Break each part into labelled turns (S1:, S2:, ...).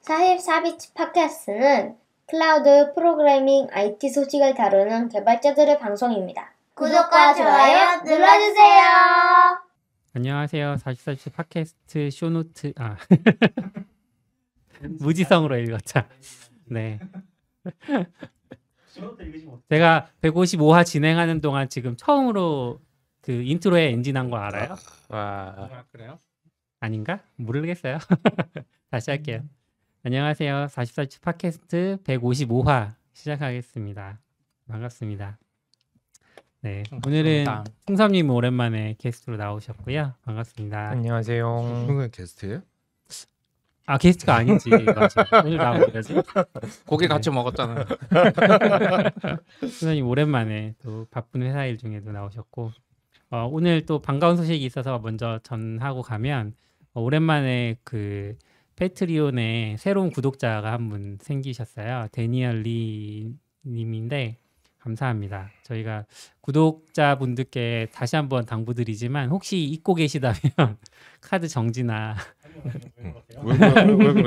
S1: 44비치 팟캐스트는 클라우드 프로그래밍 IT 소식을 다루는 개발자들의 방송입니다. 구독과 좋아요 눌러주세요.
S2: 안녕하세요. 44비치 팟캐스트 쇼노트 무지성으로 읽었자. 네. 제가 155화 진행하는 동안 지금 처음으로 그 인트로에 엔진한 거 알아요?
S3: 와,
S2: 그래요? 아닌가? 모르겠어요. 다시 할게요. 안녕하세요. 44비치 팟캐스트 155화 시작하겠습니다. 반갑습니다. 네, 오늘은 홍삼님 오랜만에 게스트로 나오셨고요. 반갑습니다.
S3: 안녕하세요.
S4: 그건 게스트예요?
S2: 아, 게스트가 아니지. 맞아. 오늘 나오셔야지.
S3: 고기 같이 먹었잖아.
S2: 홍삼님 오랜만에 또 바쁜 회사 일 중에도 나오셨고 오늘 또 반가운 소식이 있어서 먼저 전하고 가면 오랜만에 그 패트리온에 새로운 구독자가 한 분 생기셨어요. 데니얼 리 님인데 감사합니다. 저희가 구독자분들께 다시 한번 당부드리지만 혹시 잊고 계시다면 카드 정지나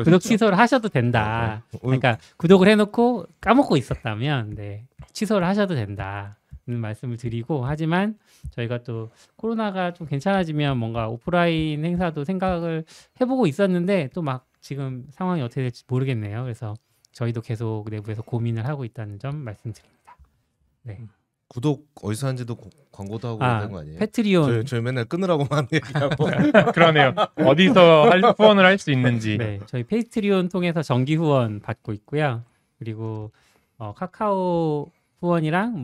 S2: 구독 취소를 하셔도 된다. 그러니까 구독을 해놓고 까먹고 있었다면 취소를 하셔도 된다는 말씀을 드리고, 하지만 저희가 또 코로나가 좀 괜찮아지면 뭔가 오프라인 행사도 생각을 해보고 있었는데 또 막 지금 상황이 어떻게 될지 모르겠네요. 그래서 저희도 계속 내부에서 고민을 하고 있다는 점 말씀드립니다. 네.
S4: 구독 어디서 한지도 광고도 하고 그런 거 아니에요?
S2: 패트리온
S4: 저희 맨날 끊으라고만 얘기하고.
S3: 그러네요. 어디서 후원을 할 수 있는지.
S2: 네, 저희 패트리온 통해서 정기 후원 받고 있고요. 그리고 카카오 후원이랑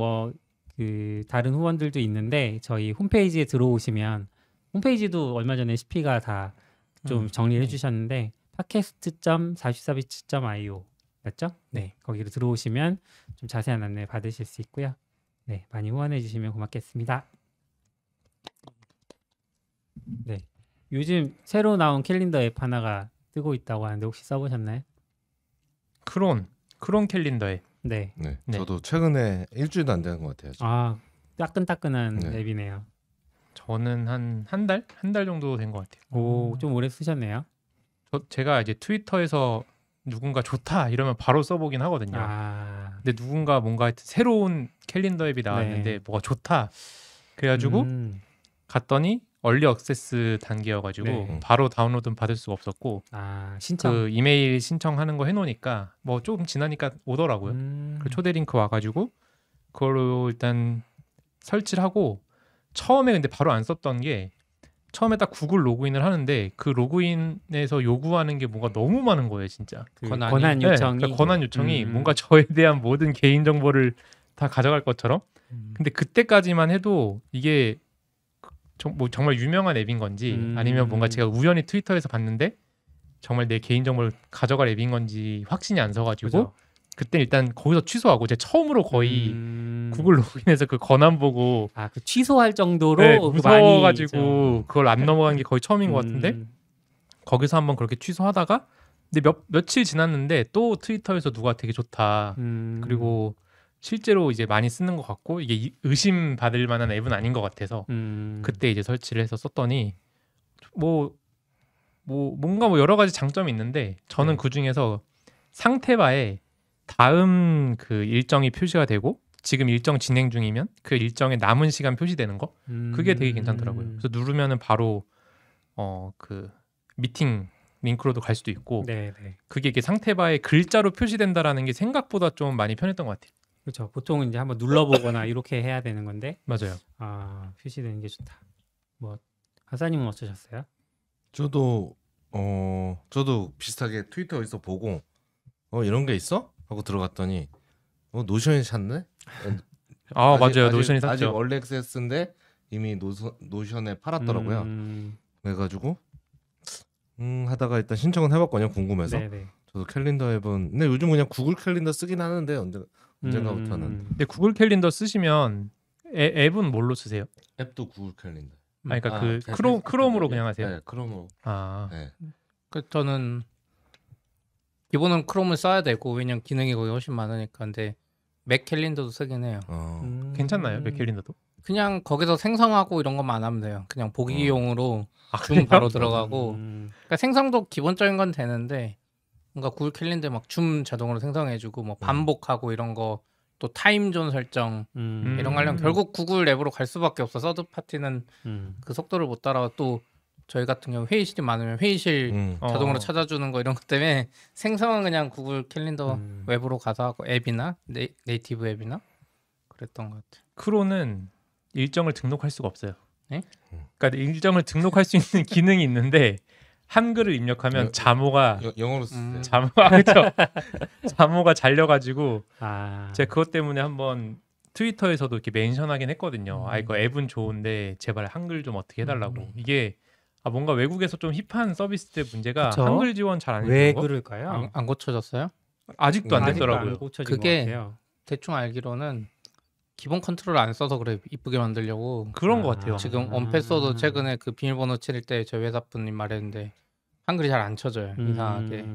S2: 그 다른 후원들도 있는데 저희 홈페이지에 들어오시면, 홈페이지도 얼마 전에 CP가 다 좀 정리해 주셨는데 팟캐스트.44비치.io 맞죠? 네, 거기로 들어오시면 좀 자세한 안내 받으실 수 있고요. 네, 많이 후원해 주시면 고맙겠습니다. 네, 요즘 새로 나온 캘린더 앱 하나가 뜨고 있다고 하는데 혹시 써보셨나요?
S3: 크론 캘린더 앱.
S2: 네.
S4: 네,
S3: 네.
S4: 저도 최근에 일주일도 안 되는 것 같아요. 지금.
S2: 아, 따끈따끈한
S4: 네.
S2: 앱이네요.
S3: 저는 한 달 정도 된 것 같아요.
S2: 오, 좀 오래 쓰셨네요.
S3: 제가 이제 트위터에서 누군가 좋다 이러면 바로 써보긴 하거든요.
S2: 아,
S3: 근데 누군가 뭔가 하여튼 새로운 캘린더 앱이 나왔는데
S2: 네.
S3: 뭐가 좋다 그래가지고 갔더니 얼리 액세스 단계여가지고
S2: 네.
S3: 바로 다운로드는 받을 수가 없었고,
S2: 신청.
S3: 그 이메일 신청하는 거 해놓으니까 뭐 조금 지나니까 오더라고요. 그 초대 링크 와가지고 그걸로 일단 설치를 하고, 처음에 근데 바로 안 썼던 게, 처음에 딱 구글 로그인을 하는데 그 로그인에서 요구하는 게 뭔가 너무 많은 거예요, 진짜.
S2: 그
S3: 권한이.
S2: 권한
S3: 네,
S2: 요청이.
S3: 그러니까 권한 요청이 뭔가 저에 대한 모든 개인 정보를 다 가져갈 것처럼. 근데 그때까지만 해도 이게 뭐 정말 유명한 앱인 건지 아니면 뭔가 제가 우연히 트위터에서 봤는데 정말 내 개인 정보를 가져갈 앱인 건지 확신이 안 서가지고
S2: 그죠?
S3: 그때 일단 거기서 취소하고, 제가 처음으로 거의 구글 로그인해서 그 권한 보고
S2: 그 취소할 정도로
S3: 네,
S2: 많이
S3: 무서워가지고 그걸 안 넘어간 게 거의 처음인 것 같은데,
S2: 음,
S3: 거기서 한번 그렇게 취소하다가 근데 며칠 지났는데 또 트위터에서 누가 되게 좋다, 그리고 실제로 이제 많이 쓰는 것 같고 이게 의심 받을 만한 앱은 아닌 것 같아서 그때 이제 설치를 해서 썼더니 뭔가 여러 가지 장점이 있는데, 저는
S2: 네.
S3: 그 중에서 상태바에 다음 그 일정이 표시가 되고 지금 일정 진행 중이면 그 일정에 남은 시간 표시되는 거, 그게 되게 괜찮더라고요. 그래서 누르면은 바로 그 미팅 링크로도 갈 수도 있고,
S2: 네.
S3: 그게 이게 상태바에 글자로 표시된다라는 게 생각보다 좀 많이 편했던 것 같아요.
S2: 그렇죠. 보통은 이제 한번 눌러보거나 이렇게 해야 되는 건데
S3: 맞아요.
S2: 표시되는 게 좋다. 하사님은 어떠셨어요?
S4: 저도 비슷하게 트위터 어디서 보고 이런 게 있어? 하고 들어갔더니 노션이 샀네?
S3: 맞아요. 노션이
S4: 아직
S3: 샀죠.
S4: 얼리 액세스인데 이미 노션에 팔았더라고요. 그래가지고 하다가 일단 신청은 해봤거든요, 궁금해서.
S2: 네네.
S4: 저도 캘린더 앱은 근데 요즘 그냥 구글 캘린더 쓰긴 하는데 언젠가부터는.
S3: 근데 구글 캘린더 쓰시면 앱은 뭘로 쓰세요?
S4: 앱도 구글 캘린더.
S3: 그러니까 그
S4: 패스-
S3: 크롬으로 그냥 하세요?
S4: 네, 크롬으로. 네.
S5: 저는 기본은 크롬을 써야 되고, 왜냐면 기능이 거기 훨씬 많으니까. 근데 맥 캘린더도 쓰긴 해요.
S3: 괜찮나요? 맥 캘린더도?
S5: 그냥 거기서 생성하고 이런 것만 하면 돼요. 그냥 보기용으로 줌
S3: 그래요?
S5: 바로 들어가고. 그러니까 생성도 기본적인 건 되는데 뭔가 구글 캘린더 막 줌 자동으로 생성해주고 뭐 반복하고 이런 거 또 타임존 설정 이런 거 하려면 결국 구글 앱으로 갈 수밖에 없어. 서드 파티는 그 속도를 못 따라. 또 저희 같은 경우 회의실이 많으면 회의실 자동으로 찾아주는 거 이런 것 때문에 생성은 그냥 구글 캘린더 웹으로 가서 하고 앱이나 네이티브 앱이나 그랬던 것 같아요.
S3: 크로는 일정을 등록할 수가 없어요.
S5: 네?
S3: 그러니까 일정을 등록할 수 있는 기능이 있는데 한글을 입력하면 자모가
S4: 영어로 쓰세요.
S3: 그렇죠. 자모가 잘려가지고
S2: 아,
S3: 제가 그것 때문에 한번 트위터에서도 이렇게 멘션하긴 했거든요. 아 이거 앱은 좋은데 제발 한글 좀 어떻게 해달라고. 이게 뭔가 외국에서 좀 힙한 서비스들 문제가
S2: 그쵸?
S3: 한글 지원 잘 안
S2: 왜
S3: 해주는 거?
S2: 그럴까요?
S5: 안 고쳐졌어요?
S3: 아직도 안
S2: 아직도
S3: 됐더라고요.
S2: 안 고쳐진
S5: 그게
S2: 것 같아요.
S5: 대충 알기로는 기본 컨트롤 안 써서 그래. 이쁘게 만들려고.
S3: 그런 것 같아요.
S5: 지금 원패스워드 최근에 그 비밀번호 칠 때 저희 회사 분님 말했는데 한글이 잘 안 쳐져요. 이상하게.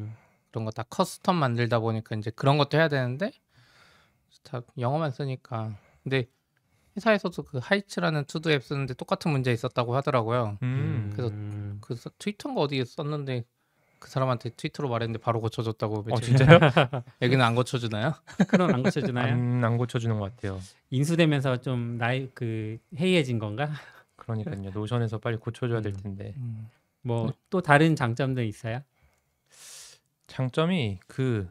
S5: 그런 거 다 커스텀 만들다 보니까 이제 그런 것도 해야 되는데 다 영어만 쓰니까. 근데 회사에서도 그 하이츠라는 투두 앱 쓰는데 똑같은 문제 있었다고 하더라고요. 그래서 그 트위터인가 어디에 썼는데 그 사람한테 트위터로 말했는데 바로 고쳐줬다고.
S3: 진짜요?
S5: 여기는 안 고쳐주나요?
S2: 그런 안 고쳐주나요?
S3: 안 고쳐주는 것 같아요.
S2: 인수되면서 좀 해이해진 건가?
S3: 그러니까요. 노션에서 빨리 고쳐줘야 될 텐데.
S2: 뭐 또 다른 장점도 있어요?
S3: 장점이 그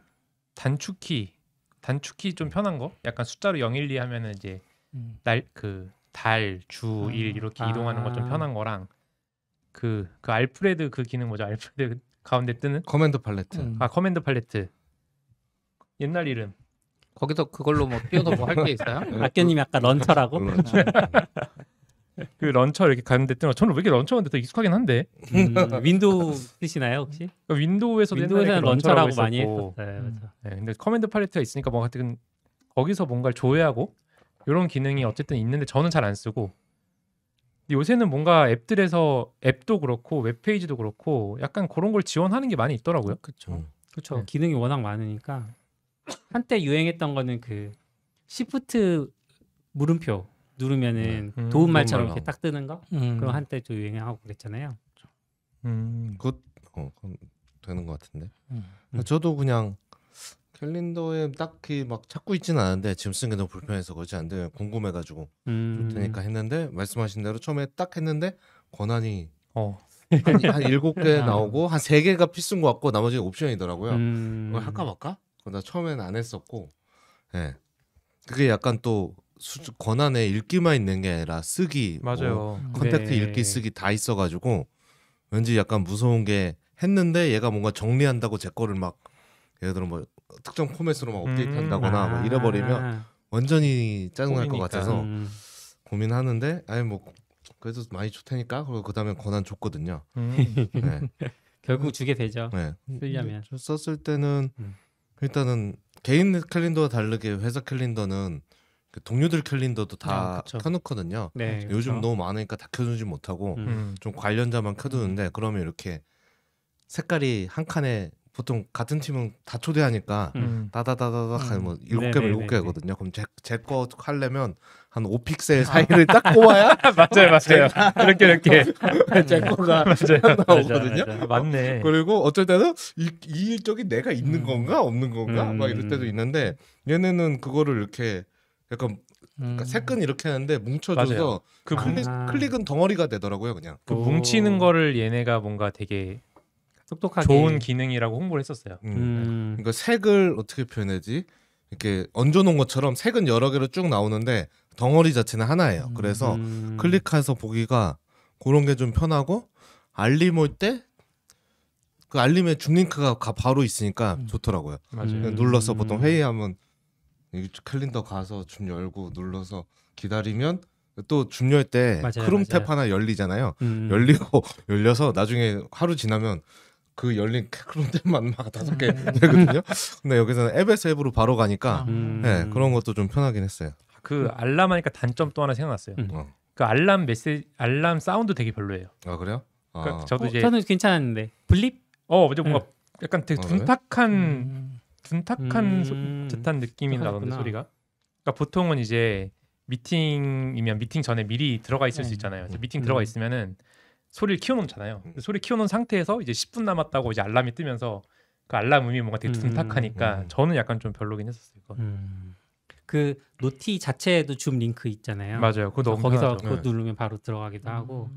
S3: 단축키 좀 편한 거? 약간 숫자로 0, 1, 2 하면은 이제 달, 주, 일 이렇게 이동하는 거 좀 편한 거랑 그 알프레드 그 기능 뭐죠? 알프레드 가운데 뜨는
S4: 커맨드 팔레트.
S3: 커맨드 팔레트. 옛날 이름.
S5: 거기서 그걸로 뭐 띄워서 뭐 할 게 있어요?
S2: 학교님이 아까 런처라고?
S3: 그 런처 이렇게 가운데 뜨는 거. 저는 왜 이렇게 런처인데 더 익숙하긴 한데.
S2: 윈도우 쓰시나요 혹시?
S3: 그러니까 윈도우에서도
S2: 윈도우에서는
S3: 옛날에
S2: 런처라고
S3: 런처라고
S2: 많이
S3: 했었고.
S2: 했었어요. 맞아.
S3: 네, 근데 커맨드 팔레트가 있으니까 뭐 하여튼 거기서 뭔가를 조회하고 이런 기능이 어쨌든 있는데 저는 잘 안 쓰고. 근데 요새는 뭔가 앱들에서 앱도 그렇고 웹페이지도 그렇고 약간 그런 걸 지원하는 게 많이 있더라고요.
S5: 그렇죠.
S2: 그렇죠.
S3: 네.
S2: 기능이 워낙 많으니까 한때 유행했던 거는 그 시프트 물음표 누르면은 도움말처럼
S4: 도움말
S2: 이렇게 딱 뜨는 거. 그럼 한때 좀 유행하고 그랬잖아요.
S4: 그건 되는 것 같은데. 저도 그냥 캘린더에 딱히 막 찾고 있지는 않은데 지금 쓰는 게 너무 불편해서 그렇지 않은데 궁금해가지고 좋다니까 했는데 말씀하신 대로 처음에 딱 했는데 권한이 한 7개 나오고 한 3개가 필수인 것 같고 나머지가 옵션이더라고요. 이걸 할까 말까? 나 처음에는 안 했었고, 예. 그게 약간 또 권한에 읽기만 있는 게 아니라 쓰기,
S3: 맞아요.
S4: 뭐 컨택트
S2: 네.
S4: 읽기 쓰기 다 있어가지고 왠지 약간 무서운 게 했는데 얘가 뭔가 정리한다고 제 거를 막 예를 들어 뭐 특정 포맷으로 막 업데이트한다거나 뭐 이래버리면 완전히 짜증날 것
S3: 꼬이니까.
S4: 같아서 고민하는데 아니 뭐 그래도 많이 좋다니까 그리고 그다음에 권한 줬거든요. 네.
S2: 결국 주게 되죠.
S4: 네.
S2: 쓰려면.
S4: 저 썼을 때는 일단은 개인 캘린더와 다르게 회사 캘린더는 그 동료들 캘린더도 다
S5: 그쵸.
S4: 켜놓거든요.
S2: 네.
S4: 요즘
S2: 그렇죠.
S4: 너무 많으니까 다 켜두지 못하고 좀 관련자만 켜두는데 그러면 이렇게 색깔이 한 칸에 보통 같은 팀은 다 초대하니까 다다다다닥 뭐 7개면 7개거든요. 그럼 제 거 하려면 한 5픽셀 사이를 딱 꼽아야
S3: 맞아요. 이렇게
S4: 제 거가 나오거든요.
S2: 맞아.
S3: 맞네.
S4: 그리고 어쩔 때는 이 일적이 내가 있는 건가 없는 건가 막 이럴 때도 있는데 얘네는 그거를 이렇게 약간 그러니까 색은 이렇게 하는데 뭉쳐줘서
S3: 맞아요. 그
S4: 클릭은 덩어리가 되더라고요 그냥.
S3: 그 뭉치는 거를 얘네가 뭔가 되게
S2: 똑똑하게
S3: 좋은 기능이라고 홍보를 했었어요.
S4: 그러니까 색을 어떻게 표현하지? 이렇게 얹어놓은 것처럼 색은 여러 개로 쭉 나오는데 덩어리 자체는 하나예요. 그래서 클릭해서 보기가 그런 게 좀 편하고 알림 올 때 그 알림에 줌링크가 바로 있으니까 좋더라고요.
S3: 맞아요.
S4: 그냥 눌러서 보통 회의하면 이 캘린더 가서 줌 열고 눌러서 기다리면 또 줌 열 때
S2: 맞아요,
S4: 크롬 탭
S2: 맞아요.
S4: 하나 열리잖아요. 열리고 열려서 나중에 하루 지나면 그 열린 크롬 탭만 막 5개 되거든요. 근데 여기서는 앱에서 앱으로 바로 가니까 네, 그런 것도 좀 편하긴 했어요.
S3: 그 알람 하니까 단점 또 하나 생각났어요. 그 알람 사운드 되게 별로예요.
S4: 아 그래요?
S3: 그러니까 저도 이제
S2: 저는 괜찮았는데 블립?
S3: 이제 뭔가 약간 되게
S4: 그래?
S3: 둔탁한 듯한 느낌이
S2: 그렇구나.
S3: 나던데 소리가. 그러니까 보통은 이제 미팅이면 미팅 전에 미리 들어가 있을 수 있잖아요. 이제 미팅 들어가 있으면은 소리를 키워놓잖아요. 소리 키워놓은 상태에서 이제 10분 남았다고 이제 알람이 뜨면서 그 알람음이 뭔가 되게 둔탁하니까 저는 약간 좀 별로긴 했었어요. 이거.
S2: 그 노티 자체에도 줌 링크 있잖아요.
S3: 맞아요. 그거 너무
S2: 거기서
S3: 편하죠.
S2: 그것 누르면 바로 들어가기도 하고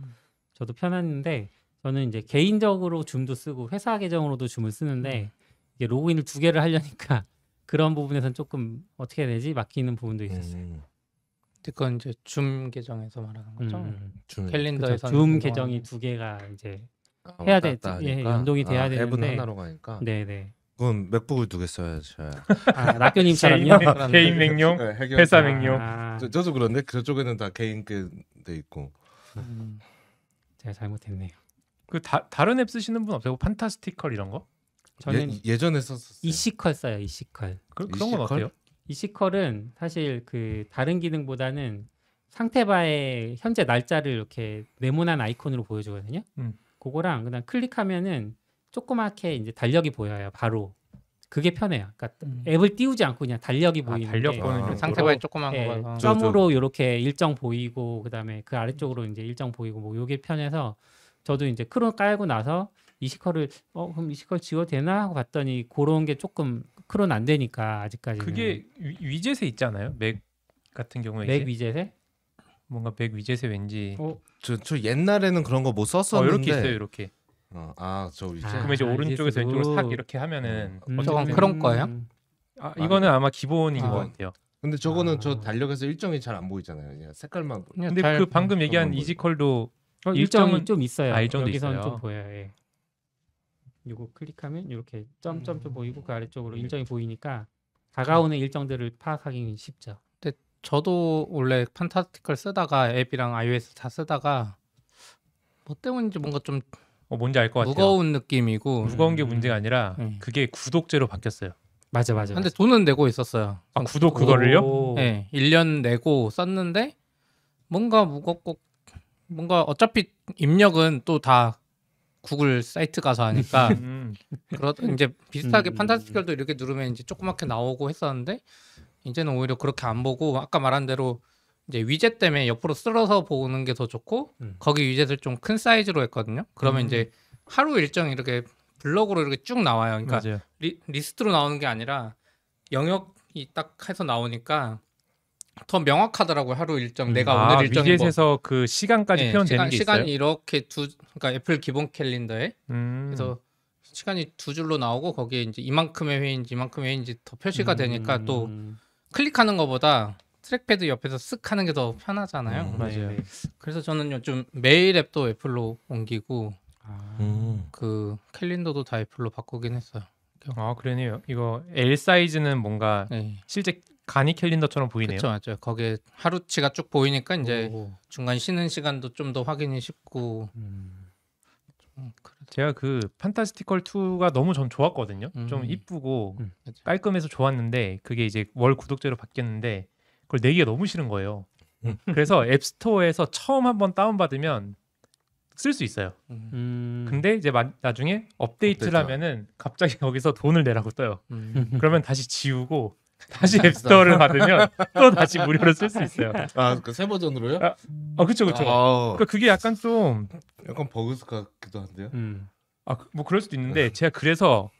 S2: 저도 편했는데 저는 이제 개인적으로 줌도 쓰고 회사 계정으로도 줌을 쓰는데 이게 로그인을 2개를 하려니까 그런 부분에서는 조금 어떻게 해야 되지 막히는 부분도 있었어요.
S5: 그건 이제 줌 계정에서 말하는 거죠. 캘린더에서
S2: 줌 계정이 2개가 이제 해야 돼, 예, 연동이 돼야
S4: 앱은
S2: 되는데.
S4: 하나로 가니까.
S2: 네네.
S4: 그건 맥북을 2개 써야죠.
S2: 아, 낙교님처럼요.
S3: 개인 맥용, 회사 맥용.
S2: 아,
S4: 저도 그런데 그쪽에는 다 개인 게 돼 있고.
S2: 제가 잘못했네요.
S3: 그 다른 앱 쓰시는 분 없어요? 판타스티컬 이런 거?
S2: 저는
S4: 예전에 썼었어요.
S2: 이시컬 써요. 이시컬.
S3: 그런 건
S4: 이시컬?
S3: 어때요?
S2: 이시컬은 사실 그 다른 기능보다는 상태바에 현재 날짜를 이렇게 네모난 아이콘으로 보여주거든요. 그거랑 그냥 클릭하면은 조그맣게 이제 달력이 보여요. 바로 그게 편해요. 그러니까 앱을 띄우지 않고 그냥 달력이 보이는
S3: 달력
S2: 게
S3: 보는
S5: 상태바에 조그만
S2: 예,
S5: 거 봐서.
S2: 점으로 이렇게 일정 보이고 그다음에 그 아래쪽으로 이제 일정 보이고 뭐 요게 편해서 저도 이제 크롬 깔고 나서 이시컬을 그럼 이시컬 지워도 되나 하고 봤더니 그런 게 조금 크롬 안 되니까 아직까지는.
S3: 그게 위젯에 있지 않아요? 맥 같은 경우에
S2: 맥
S3: 이제
S2: 위젯에
S3: 뭔가 맥 위젯에 왠지
S4: 저 옛날에는 그런 거 못 썼었는데.
S3: 이렇게 있어요. 이렇게.
S4: 저 위젯.
S2: 아,
S3: 그러면 이제 오른쪽에서
S2: 위젯으로.
S3: 왼쪽으로 싹 이렇게 하면은
S5: 저건
S3: 어쨌든-
S5: 크롬 거예요?
S3: 이거는 아마 기본인 것
S4: 기본.
S3: 같아요.
S4: 근데 저거는 저 달력에서 일정이 잘 안 보이잖아요. 그냥 색깔만 보여.
S3: 근데 그 방금 얘기한 이지컬도
S2: 일정이
S3: 일정은-
S2: 좀 있어요.
S3: 일정도
S2: 여기서는
S3: 있어요.
S2: 좀 보여요. 예. 요거 클릭하면 이렇게 점점 좀 보이고 그 아래쪽으로 일정이 보이니까 다가오는 일정들을 파악하기 쉽죠.
S5: 저도 원래 판타스티컬 쓰다가 앱이랑 iOS 다 쓰다가 뭐 때문인지 뭔가 좀
S3: 뭔지 알 것 같아요.
S5: 무거운 느낌이고.
S3: 무거운 게 문제가 아니라 그게 구독제로 바뀌었어요.
S2: 맞아.
S5: 근데 돈은 내고 있었어요.
S3: 구독 그거를요?
S2: 오.
S5: 네, 1년 내고 썼는데 뭔가 무겁고 뭔가 어차피 입력은 또 다 구글 사이트 가서 하니까 이제 비슷하게 판타스티컬도 이렇게 누르면 이제 조그맣게 나오고 했었는데 이제는 오히려 그렇게 안 보고 아까 말한 대로 이제 위젯 때문에 옆으로 쓸어서 보는 게 더 좋고 거기 위젯을 좀 큰 사이즈로 했거든요. 그러면 이제 하루 일정이 이렇게 블럭으로 이렇게 쭉 나와요. 그러니까
S3: 맞아요.
S5: 리스트로 나오는 게 아니라 영역이 딱 해서 나오니까 더 명확하더라고요. 하루 일정 내가 오늘 일정이
S3: 위젯에서 그 시간까지 표현되는 게 있어요.
S5: 시간이 이렇게 그러니까 애플 기본 캘린더에 그래서
S3: 음.
S5: 시간이 2줄로 나오고 거기에 이제 이만큼의 회인지 이만큼의 회인지 더 표시가 되니까 또 클릭하는 것보다 트랙패드 옆에서 쓱 하는 게 더 편하잖아요.
S3: 맞아요.
S5: 그래서 저는 요즘 메일 앱도 애플로 옮기고
S2: 아,
S5: 그 캘린더도 다 애플로 바꾸긴 했어요.
S3: 그러네요. 이거 L 사이즈는 뭔가
S5: 네.
S3: 실제 간이 캘린더처럼 보이네요.
S5: 그렇죠, 맞아요. 거기에 하루치가 쭉 보이니까 이제
S2: 오.
S5: 중간 쉬는 시간도 좀 더 확인이 쉽고.
S3: 제가 그 판타스티컬 2가 너무 전 좋았거든요. 좀 이쁘고 깔끔해서 좋았는데 그게 이제 월 구독제로 바뀌었는데 그걸 내기가 너무 싫은 거예요. 그래서 앱스토어에서 처음 한번 다운받으면 쓸 수 있어요. 근데 이제 나중에 업데이트를 하면은 갑자기 거기서 돈을 내라고 떠요. 그러면 다시 지우고 다시 앱스토어를 받으면 또 다시 무료로 쓸 수 있어요.
S4: 그 새 버전으로요?
S3: 그렇죠. 그러니까 그게 약간 좀
S4: 약간 버그 같기도 한데요.
S3: 뭐 그럴 수도 있는데 제가 그래서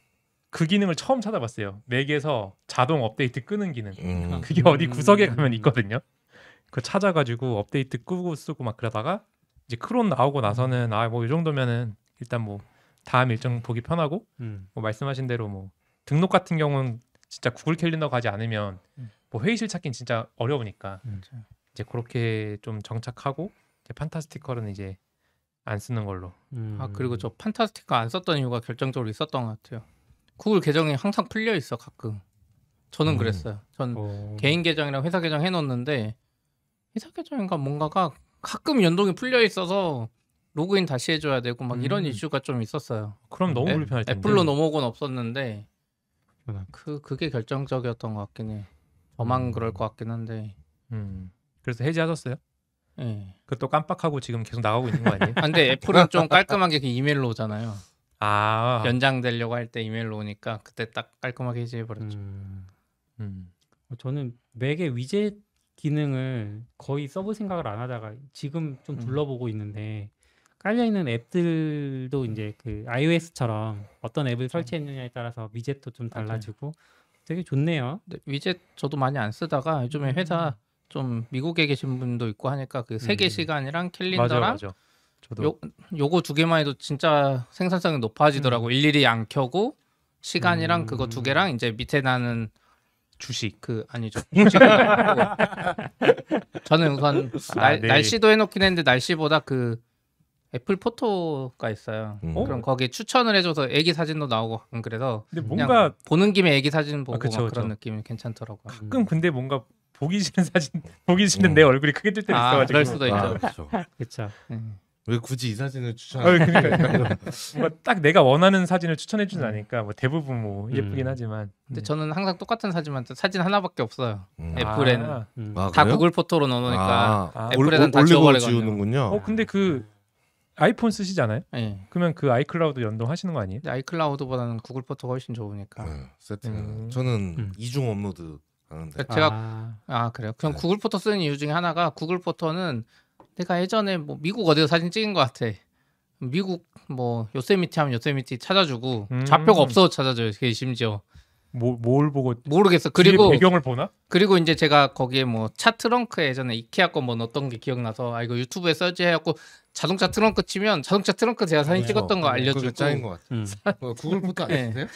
S3: 그 기능을 처음 찾아봤어요. 맥에서 자동 업데이트 끄는 기능. 그게 어디 구석에 가면 있거든요. 그거 찾아가지고 업데이트 끄고 쓰고 막 그러다가 이제 크롬 나오고 나서는 뭐 이 정도면은 일단 뭐 다음 일정 보기 편하고 뭐 말씀하신 대로 뭐 등록 같은 경우는 진짜 구글 캘린더 가지 않으면 뭐 회의실 찾긴 진짜 어려우니까 이제 그렇게 좀 정착하고 이제 판타스티컬은 이제 안 쓰는 걸로.
S5: 그리고 저 판타스티컬 안 썼던 이유가 결정적으로 있었던 것 같아요. 구글 계정이 항상 풀려 있어 가끔. 저는 그랬어요. 전 개인 계정이랑 회사 계정 해놓는데 회사 계정인가 뭔가가 가끔 연동이 풀려 있어서 로그인 다시 해줘야 되고 막 이런 이슈가 좀 있었어요.
S3: 그럼 너무 불편할 텐데.
S5: 애플로 넘어오곤 없었는데 그게 결정적이었던 것 같긴 해. 저만 그럴 것 같긴 한데.
S3: 그래서 해지하셨어요?
S5: 네.
S3: 그것도 깜빡하고 지금 계속 나가고 있는 거 아니에요?
S5: 근데 애플은 좀 깔끔하게 이메일로 오잖아요.
S3: 아,
S5: 연장되려고 할 때 이메일로 오니까 그때 딱 깔끔하게 해지해버렸죠.
S2: 저는 맥의 위젯 기능을 거의 써볼 생각을 안 하다가 지금 좀 둘러보고 있는데 깔려 있는 앱들도 이제 그 iOS처럼 어떤 앱을 설치했느냐에 따라서 위젯도 좀 달라지고 되게 좋네요.
S5: 근데 위젯 저도 많이 안 쓰다가 요즘에 회사 좀 미국에 계신 분도 있고 하니까 그 세계 시간이랑 캘린더랑
S3: 맞아. 저도
S5: 요거 두 개만 해도 진짜 생산성이 높아지더라고. 일일이 안 켜고 시간이랑 그거 두 개랑 이제 밑에 나는
S3: 주식
S5: 그 아니죠. 주식은 아니고. 저는 우선
S3: 네.
S5: 날씨도 해놓긴 했는데 날씨보다 그 애플 포토가 있어요. 그럼 거기 추천을 해줘서 애기 사진도 나오고 가끔 그래서
S3: 근데
S5: 그냥
S3: 뭔가
S5: 보는 김에 애기 사진 보고
S3: 그쵸,
S5: 막
S3: 그쵸.
S5: 그런 느낌이 괜찮더라고요.
S3: 가끔 근데 뭔가 보기 싫은 사진 보기 싫은 내 얼굴이 크게 뜰 때도 있어가지고
S5: 그럴 수도 있죠.
S4: 아, 그렇죠.
S2: 그렇죠.
S4: 왜 굳이 이 사진을 추천하는
S3: 그러니까 뭔가 딱 내가 원하는 사진을 추천해주진 않으니까 뭐 대부분 뭐 예쁘긴 하지만
S5: 근데 저는 항상 똑같은 사진 하나밖에 없어요. 애플에는
S3: 아,
S4: 아,
S5: 다
S4: 그래요?
S5: 구글 포토로 넣어놓으니까
S4: 아,
S5: 애플에는 다
S4: 올리고
S5: 지워버리거든요.
S4: 지우는군요.
S3: 근데 그 아이폰 쓰시잖아요?
S5: 예.
S3: 그러면 그 아이클라우드 연동하시는 거 아니에요?
S5: 근데 아이클라우드보다는 구글 포토가 훨씬 좋으니까.
S4: 네, 세팅. 저는 이중 업로드 하는데.
S5: 제가 그래요. 그냥 구글 포토 쓰는 이유 중에 하나가 구글 포토는 내가 예전에 뭐 미국 어디서 사진 찍은 것 같아. 미국 뭐 요세미티 하면 요세미티 찾아주고 좌표가 없어도 찾아줘요. 그게 심지어
S3: 뭘 보고
S5: 모르겠어.
S3: 뒤에
S5: 그리고
S3: 배경을 보나?
S5: 그리고 이제 제가 거기에 뭐 차 트렁크에 예전에 이케아 거 뭐 넣었던 게 기억나서 이거 유튜브에 서치해갖고 자동차 트렁크 치면 자동차 트렁크 제가 사진 찍었던 거
S4: 그게
S5: 알려주고.
S4: 짱인 것 같아. 구글 포토 안
S5: 네.
S4: 쓰세요?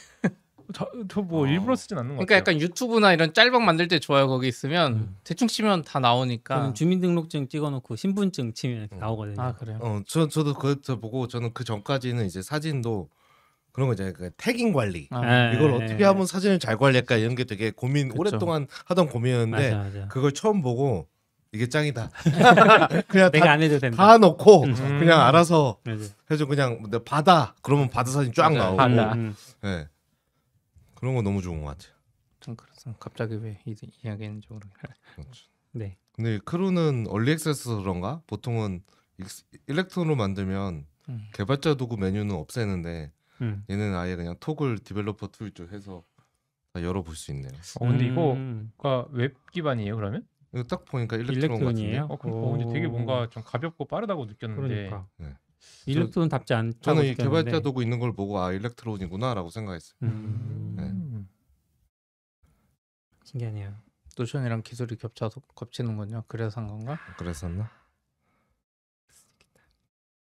S3: 저 뭐 일부러 쓰진 않는 것
S5: 그러니까
S3: 같아요.
S5: 약간 유튜브나 이런 짤방 만들 때 좋아요. 거기 있으면 대충 치면 다 나오니까.
S2: 저는 주민등록증 찍어놓고 신분증 치면 나오거든요.
S5: 아 그래요.
S4: 저도 그거 보고 저는 그 전까지는 이제 사진도 그런 거 있잖아요. 그 태깅 관리. 이걸 어떻게 하면 사진을 잘 관리할까 이런 게 되게 고민
S5: 그쵸.
S4: 오랫동안 하던 고민이었는데
S2: 맞아.
S4: 그걸 처음 보고 이게 짱이다. 그냥
S2: 내가
S4: 다,
S2: 안 해도 된다.
S4: 다 넣고 그냥 알아서
S2: 맞아.
S4: 해서 그냥 내가 바다 그러면 바다 사진 쫙
S5: 맞아요.
S4: 나오고.
S5: 바다.
S4: 네. 그런 거 너무 좋은 것 같아요.
S5: 좀 그렇습니다. 갑자기 왜 이야기했는지 모르겠어요.
S2: 네.
S4: 근데 크루는 얼리 액세스서 그런가? 보통은 일렉트론으로 만들면 개발자 도구 메뉴는 없애는데 얘는 아예 그냥 토글 디벨로퍼 툴 쪽 해서 다 열어볼 수 있네요.
S3: 근데 이거가 웹 기반이에요 그러면?
S4: 이거 딱 보니까 일렉트론
S2: 일렉트론이에요?
S3: 근데 되게 뭔가 좀 가볍고 빠르다고 느꼈는데
S2: 그러니까.
S4: 네.
S2: 일렉트론답지 않다고
S4: 저는 이
S2: 느꼈는데.
S4: 개발자 도구 있는 걸 보고 아 일렉트론이구나라고 생각했어요.
S2: 신기하네요.
S5: 노션이랑 기술이 겹치는군요. 그래서 한 건가?
S4: 그랬었나?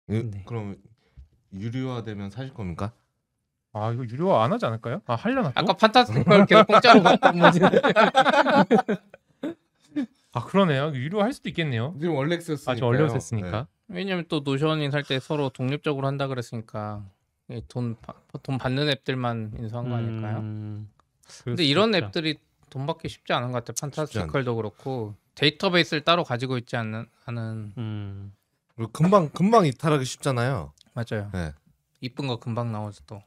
S2: 네.
S4: 그럼 유료화되면 사실 겁니까?
S3: 아 이거 유료화 안 하지 않을까요? 아 하려나 또?
S5: 아까 판타스틱 걸 계속 공짜로 봤던 거지.
S3: 아 그러네요. 유료화 할 수도 있겠네요.
S4: 지금 원래 액세스니까.
S3: 아직 얼리 액세스니까.
S5: 왜냐면 또 노션이 살 때 서로 독립적으로 한다 그랬으니까 돈 받는 앱들만 인수한 거 아닐까요? 근데 이런 앱들이 돈 받기 쉽지 않은 것 같아. 판타스티컬도 그렇고 데이터베이스를 따로 가지고 있지 않은.
S4: 그리고 금방 이탈하기 쉽잖아요.
S5: 맞아요.
S4: 네.
S5: 이쁜 거 금방 나오죠 또.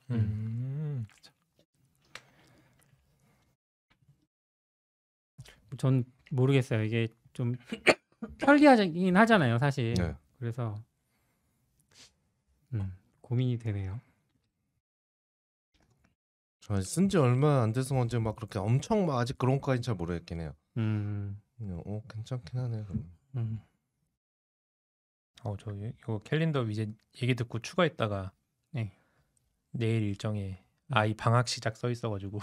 S2: 전 모르겠어요. 이게 좀 편리하긴 하잖아요, 사실.
S4: 네.
S2: 그래서 고민이 되네요.
S4: 저 쓴지 얼마 안 돼서 언제 막 그렇게 엄청 막 아직 그런 것까지는 잘 모르겠긴 해요. 그냥 괜찮긴 하네요.
S3: 저 이거 캘린더 이제 얘기 듣고 추가했다가
S5: 네.
S3: 내일 일정에 아이 방학 시작 써 있어가지고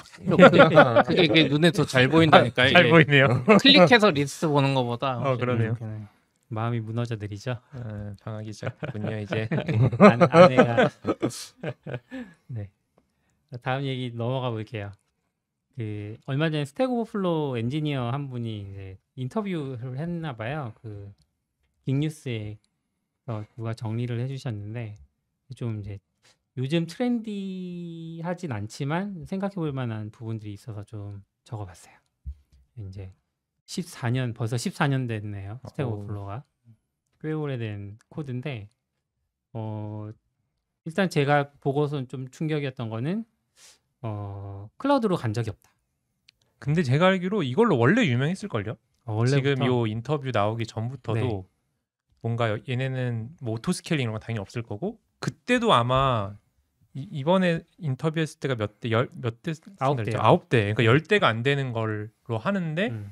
S5: 그게 눈에 더 잘 보인다니까.
S3: 잘
S5: 이게
S3: 보이네요.
S5: 클릭해서 리스트 보는 것보다.
S3: 그러네요.
S2: 마음이 무너져 내리죠.
S3: 방학이 시작됐군요 이제.
S2: 아내가. 네. 다음 얘기 넘어가 볼게요. 그 얼마 전에 스택 오버플로우 엔지니어 한 분이 이제 인터뷰를 했나 봐요. 그 빅뉴스에 누가 정리를 해주셨는데 좀 이제 요즘 트렌디하진 않지만 생각해 볼 만한 부분들이 있어서 좀 적어봤어요. 이제 벌써 14년 됐네요. 스택 오버플로우가 꽤 오래된 코드인데 일단 제가 보고선 좀 충격이었던 거는 클라우드로 간 적이 없다.
S3: 근데 제가 알기로 이걸로 원래 유명했을걸요?
S2: 원래부터?
S3: 지금 요 인터뷰 나오기 전부터도
S2: 네.
S3: 뭔가 얘네는 뭐 오토 스케일링 이런 거 당연히 없을 거고 그때도 아마 이번에 인터뷰했을 때가 몇 대?
S2: 9대.
S3: 9대. 그러니까 10대가 안 되는 걸로 하는데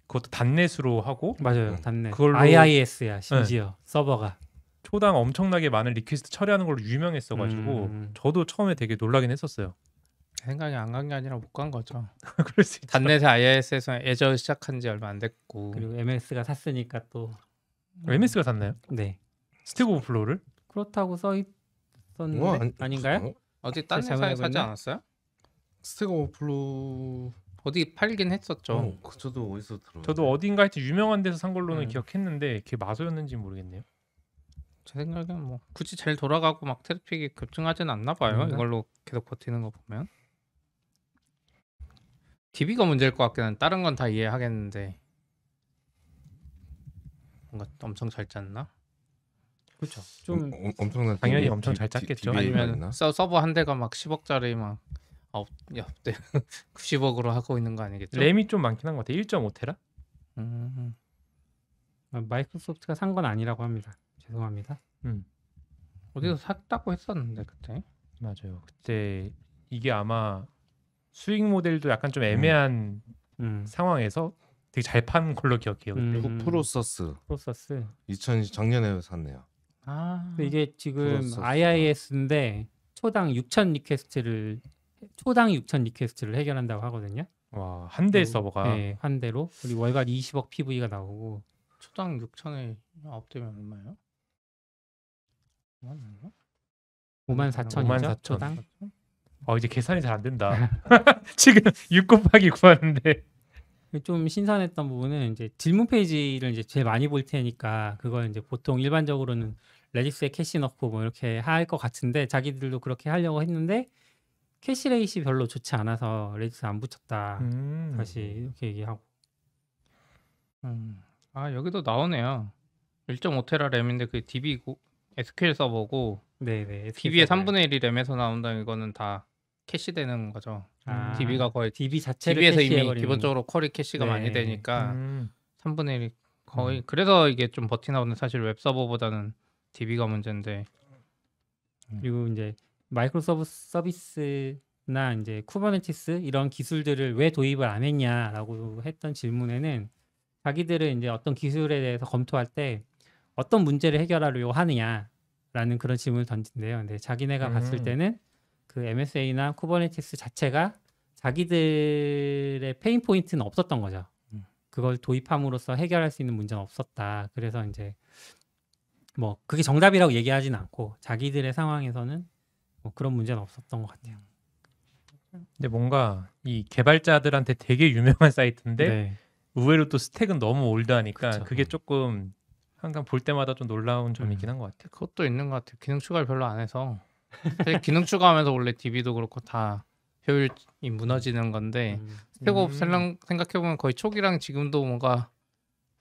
S3: 그것도 단넷으로 하고
S2: 맞아요. 단넷.
S3: 그걸로-
S2: IIS야 심지어 서버가.
S3: 초당 엄청나게 많은 리퀘스트 처리하는 걸로 유명했어가지고 저도 처음에 되게 놀라긴 했었어요.
S5: 생각이 안 간 게 아니라 못 간 거죠.
S3: 그럴 수 있죠.
S5: 단넷의 IIS에서 애저 시작한 지 얼마 안 됐고
S2: 그리고 MS가 샀으니까 또
S3: MS가 샀나요?
S2: 네.
S3: 스택 오버플로우를?
S2: 그렇다고 써 있었는데
S4: 뭐,
S2: 아닌가요?
S5: 어디 딴
S2: 제가
S5: 회사에
S2: 알고
S5: 사지
S2: 있나?
S5: 않았어요?
S4: 스택 오버플로우
S5: 어디 팔긴 했었죠.
S4: 저도 어디서 들어?
S3: 저도 어딘가 하여튼 유명한 데서 산 걸로는
S5: 음.
S3: 기억했는데 그게 마소였는지 모르겠네요.
S5: 제 생각엔 뭐 굳이 잘 돌아가고 막 트래픽이 급증하진 않나 봐요.
S2: 그런가?
S5: 이걸로 계속 버티는 거 보면. DB가 문제일 것 같긴 한데 다른 건 다 이해하겠는데 뭔가 엄청 잘 짰나?
S2: 그렇죠. 좀
S4: 엄청난
S3: 당연히 엄청 잘 짰겠죠.
S5: 아니면 서버 한 대가 막 10억짜리 막 9대 90억으로 하고 있는 거 아니겠죠?
S3: 램이 좀 많긴 한 것 같아요. 1.5테라?
S2: 마이크로소프트가 산 건 아니라고 합니다. 죄송합니다.
S5: 어디서 샀다고 했었는데 그때.
S3: 맞아요. 그때 이게 아마 수익 모델도 약간 좀 애매한 상황에서 되게 잘 판 걸로 기억해요. 그때.
S4: 프로서스
S2: 프로서스.
S4: 2020 작년에 샀네요.
S2: 근데 이게 지금
S4: 프로서스가.
S2: IIS인데 초당 6천 리퀘스트를 해결한다고 하거든요.
S3: 와, 한 대 서버가
S2: 네, 한 대로. 그리고 월간 20억 PV가 나오고.
S5: 초당 6천에 9대면 얼마예요?
S2: 54,000이죠.
S3: 54,000.
S2: 초당.
S3: 이제 계산이 잘 안 된다. 지금 6 곱하기 9하는데
S2: 좀 신선했던 부분은 이제 질문 페이지를 이제 제일 많이 볼 테니까 그걸 이제 보통 일반적으로는 레디스에 캐시 넣고 뭐 이렇게 할 것 같은데 자기들도 그렇게 하려고 했는데 캐시 레이시 별로 좋지 않아서 레디스 안 붙였다. 다시 이렇게 얘기하고.
S5: 여기도 나오네요. 1.5테라 램인데 그 DB SQL 서버고
S2: 네네.
S5: DB의 3분의 1이 램에서 나온다. 이거는 다 캐시되는 거죠. DB가 거의
S2: DB 자체를
S5: DB에서 이미
S2: 캐시해버리는
S5: 기본적으로 쿼리 캐시가
S2: 네.
S5: 많이 되니까 3분의 1이 거의
S2: 음.
S5: 그래서 이게 좀 버티나 보는 사실 웹 서버보다는 DB가 문제인데
S2: 그리고 이제 마이크로소프트 서비스나 이제 쿠버네티스 이런 기술들을 왜 도입을 안 했냐라고 했던 질문에는 자기들은 이제 어떤 기술에 대해서 검토할 때 어떤 문제를 해결하려고 하느냐라는 그런 질문을 던진대요. 근데 자기네가 봤을 때는 그 MSA나 쿠버네티스 자체가 자기들의 페인 포인트는 없었던 거죠. 그걸 도입함으로써 해결할 수 있는 문제는 없었다. 그래서 이제 뭐 그게 정답이라고 얘기하지는 않고 자기들의 상황에서는 뭐 그런 문제는 없었던 것 같아요.
S3: 근데 뭔가 이 개발자들한테 되게 유명한 사이트인데
S2: 네.
S3: 의외로 또 스택은 너무 올드하니까
S2: 그쵸.
S3: 그게 조금 항상 볼 때마다 좀 놀라운 점이긴 한 것 같아요.
S5: 그것도 있는 것 같아요. 기능 추가를 별로 안 해서 사실 기능 추가하면서 원래 DB도 그렇고 다 효율이 무너지는 건데 스택오프 생각해보면 거의 초기랑 지금도 뭔가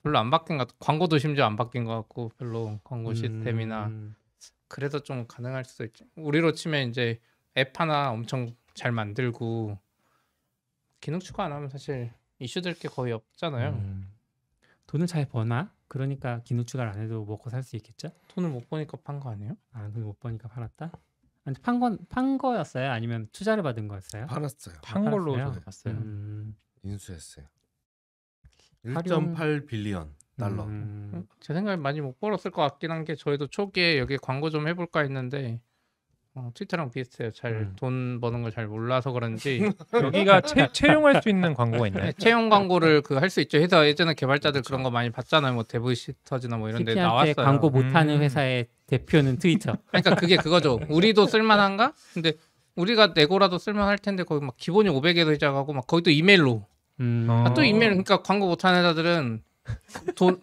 S5: 별로 안 바뀐 것 같고 광고도 심지어 안 바뀐 것 같고 별로 광고 시스템이나 그래서 좀 가능할 수도 있지. 우리로 치면 이제 앱 하나 엄청 잘 만들고 기능 추가 안 하면 사실 이슈될 게 거의 없잖아요.
S2: 돈을 잘 버나? 그러니까 기능 추가를 안 해도 먹고 살 수 있겠죠?
S5: 돈을 못 버니까 판 거 아니에요?
S2: 아, 돈을 못 버니까 팔았다? 아니, 판 거였어요? 아니면 투자를 받은 거였어요?
S4: 팔았어요.
S3: 판 걸로
S2: 팔았어요?
S3: 저도 봤어요.
S4: 인수했어요.
S2: 활용-
S4: 1.8 빌리언 달러.
S5: 제 생각에 많이 못 벌었을 것 같긴 한 게 저희도 초기에 여기 광고 좀 해볼까 했는데 트위터랑 비슷해요. 잘 돈 버는 걸 잘 몰라서 그런지
S3: 여기가 채용할 수 있는 광고가 있나요?
S5: 채용 광고를 그 할 수 있죠. 회사 예전에 개발자들 그런 거 많이 봤잖아요. 뭐 데브시터즈나 뭐 이런 데
S2: CP한테
S5: 나왔어요.
S2: 광고 못하는 회사의 대표는 트위터.
S5: 그러니까 그게 그거죠. 우리도 쓸만한가? 근데 우리가 내고라도 쓸만할 텐데 거기 막 기본이 500에서 시작하고 막 거기 또 이메일로 또 이메일 그러니까 광고 못하는 회사들은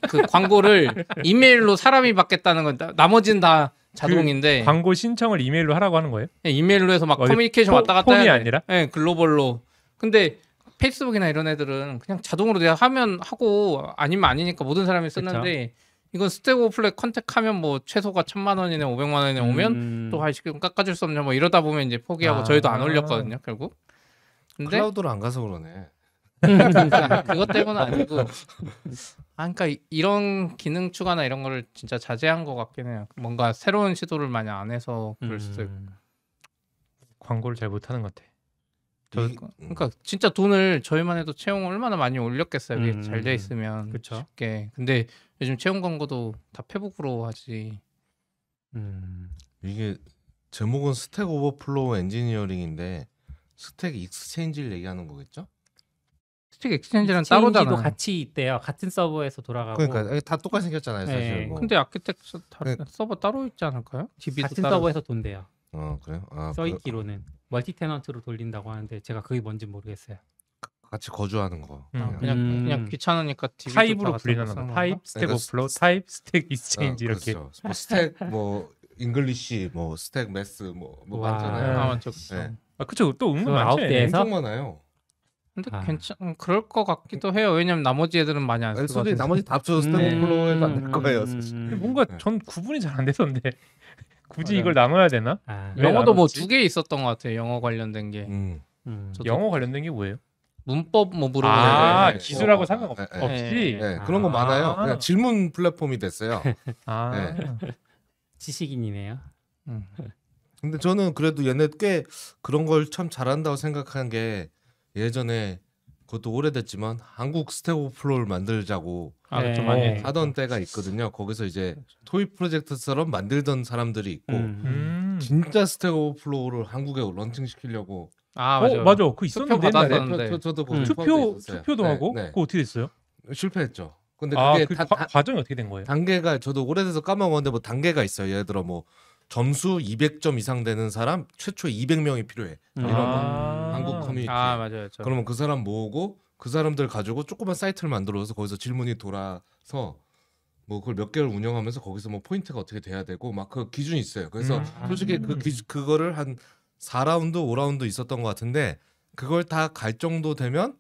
S5: 그 광고를 이메일로 사람이 받겠다는 건 나머지는 다 자동인데
S3: 광고 신청을 이메일로 하라고 하는 거예요?
S5: 이메일로 해서 막
S3: 어디
S5: 커뮤니케이션 왔다 갔다
S3: 폼이
S5: 해야 돼.
S3: 아니라?
S5: 네, 글로벌로. 근데 페이스북이나 이런 애들은 그냥 자동으로 내가 하면 하고 아니면 아니니까 모든 사람이 쓰는데 이건 스택 오버플레이 컨택하면 뭐 최소가 1,000만 원이네 500만 원이네 오면 또 지금 깎아줄 수 없냐 뭐 이러다 보면 이제 포기하고 저희도 안 올렸거든요 결국. 근데
S4: 클라우드로 안 가서 그러네.
S5: 그것 때문은 아니고 그러니까 이런 기능 추가나 이런 거를 진짜 자제한 것 같긴 해요. 뭔가 새로운 시도를 많이 안 해서 그럴 수도 있고.
S3: 광고를 잘 못하는 것 같아.
S5: 그러니까 진짜 돈을 저희만 해도 채용 얼마나 많이 올렸겠어요. 이게 잘 돼 있으면
S2: 그쵸.
S5: 쉽게. 근데 요즘 채용 광고도 다 페북으로 하지.
S4: 이게 제목은 스택 오버플로우 엔지니어링인데 스택 익스체인지를 얘기하는 거겠죠?
S5: 스틱 엑스체인지는
S2: 익스체인지도
S5: 따로잖아.
S2: 같이 있대요. 같은 서버에서 돌아가고
S4: 그러니까 다 똑같이 생겼잖아요, 사실.
S2: 네.
S4: 뭐.
S5: 근데 아키텍처
S4: 네.
S5: 서버 따로 있지 않을까요? DB도
S2: 같은
S5: 따로
S2: 서버에서 돈대요.
S4: 그래요?
S2: 써있기로는 멀티 테넌트로 돌린다고 하는데 제가 그게 뭔지 모르겠어요.
S4: 같이 거주하는 거.
S5: 그냥 귀찮으니까 DB도
S3: 타입으로 불리는 거. 타입 스택
S4: 그러니까
S3: 오버플로우, 타입 스택 익스체인지 이렇게.
S4: 그렇죠. 뭐 스택 뭐 잉글리시 뭐 스택 매스 뭐
S2: 와.
S4: 많잖아요.
S5: 아 맞죠.
S4: 네.
S3: 그쵸. 또 은근
S2: 그거
S3: 많죠.
S2: 9대
S3: 얘네.
S2: 에서?
S4: 엄청 많아요.
S5: 근데
S2: 아.
S5: 그럴 것 같기도 해요. 왜냐면 나머지 애들은 많이 안
S4: 솔직히
S5: 쓰거든요.
S4: 나머지 다 합쳐서 스택 오버플로우에도 안 될 거예요, 사실.
S3: 뭔가
S4: 네.
S3: 전 구분이 잘 안 되던데 굳이
S5: 맞아요.
S3: 이걸 나눠야 되나?
S2: 아,
S3: 왜
S5: 영어도 뭐
S3: 나눴지?
S5: 2개 있었던 것 같아요. 영어 관련된 게. 저도
S3: 영어 관련된 게 뭐예요?
S5: 문법 뭐 물어보는
S3: 아
S4: 네.
S3: 기술하고
S4: 어,
S3: 상관없이.
S4: 네, 네,
S2: 아.
S4: 그런 거 많아요. 그냥 질문 플랫폼이 됐어요.
S3: 아
S2: 지식인이네요.
S4: 근데 저는 그래도 얘네 꽤 그런 걸 참 잘한다고 생각한 게 예전에 그것도 오래됐지만 한국 스택 오버플로우를 만들자고
S5: 아, 좀
S2: 네.
S5: 많이
S4: 하던 때가 있거든요. 거기서 이제 토익 프로젝트처럼 만들던 사람들이 있고 진짜 스택 오버플로우를 한국에 런칭시키려고
S5: 아 맞아요.
S3: 맞아. 그거 있었는데
S5: 투표
S3: 옛날에.
S5: 받았었는데.
S4: 저도 거기
S3: 투표
S4: 포함돼 있었어요.
S3: 투표도
S4: 네,
S3: 하고
S4: 네.
S3: 그거 어떻게 됐어요?
S4: 실패했죠. 근데
S3: 아
S4: 그게
S3: 그
S4: 다,
S3: 과정이 어떻게 된 거예요?
S4: 단계가 저도 오래돼서 까먹었는데 뭐 단계가 있어요. 예를 들어 뭐 점수 200점 이상 되는 사람 최초 200명이 필요해. 이런 거. 한국 커뮤니티.
S5: 아 맞아요.
S4: 그러면 그 사람 모으고 그 사람들 가지고 조그만 사이트를 만들어서 거기서 질문이 돌아서 뭐 그걸 몇 개월 운영하면서 거기서 뭐 포인트가 어떻게 돼야 되고 막 그 기준이 있어요. 그래서 솔직히 그거를 한 4라운드, 5라운드 있었던 것 같은데 그걸 다 갈 정도 되면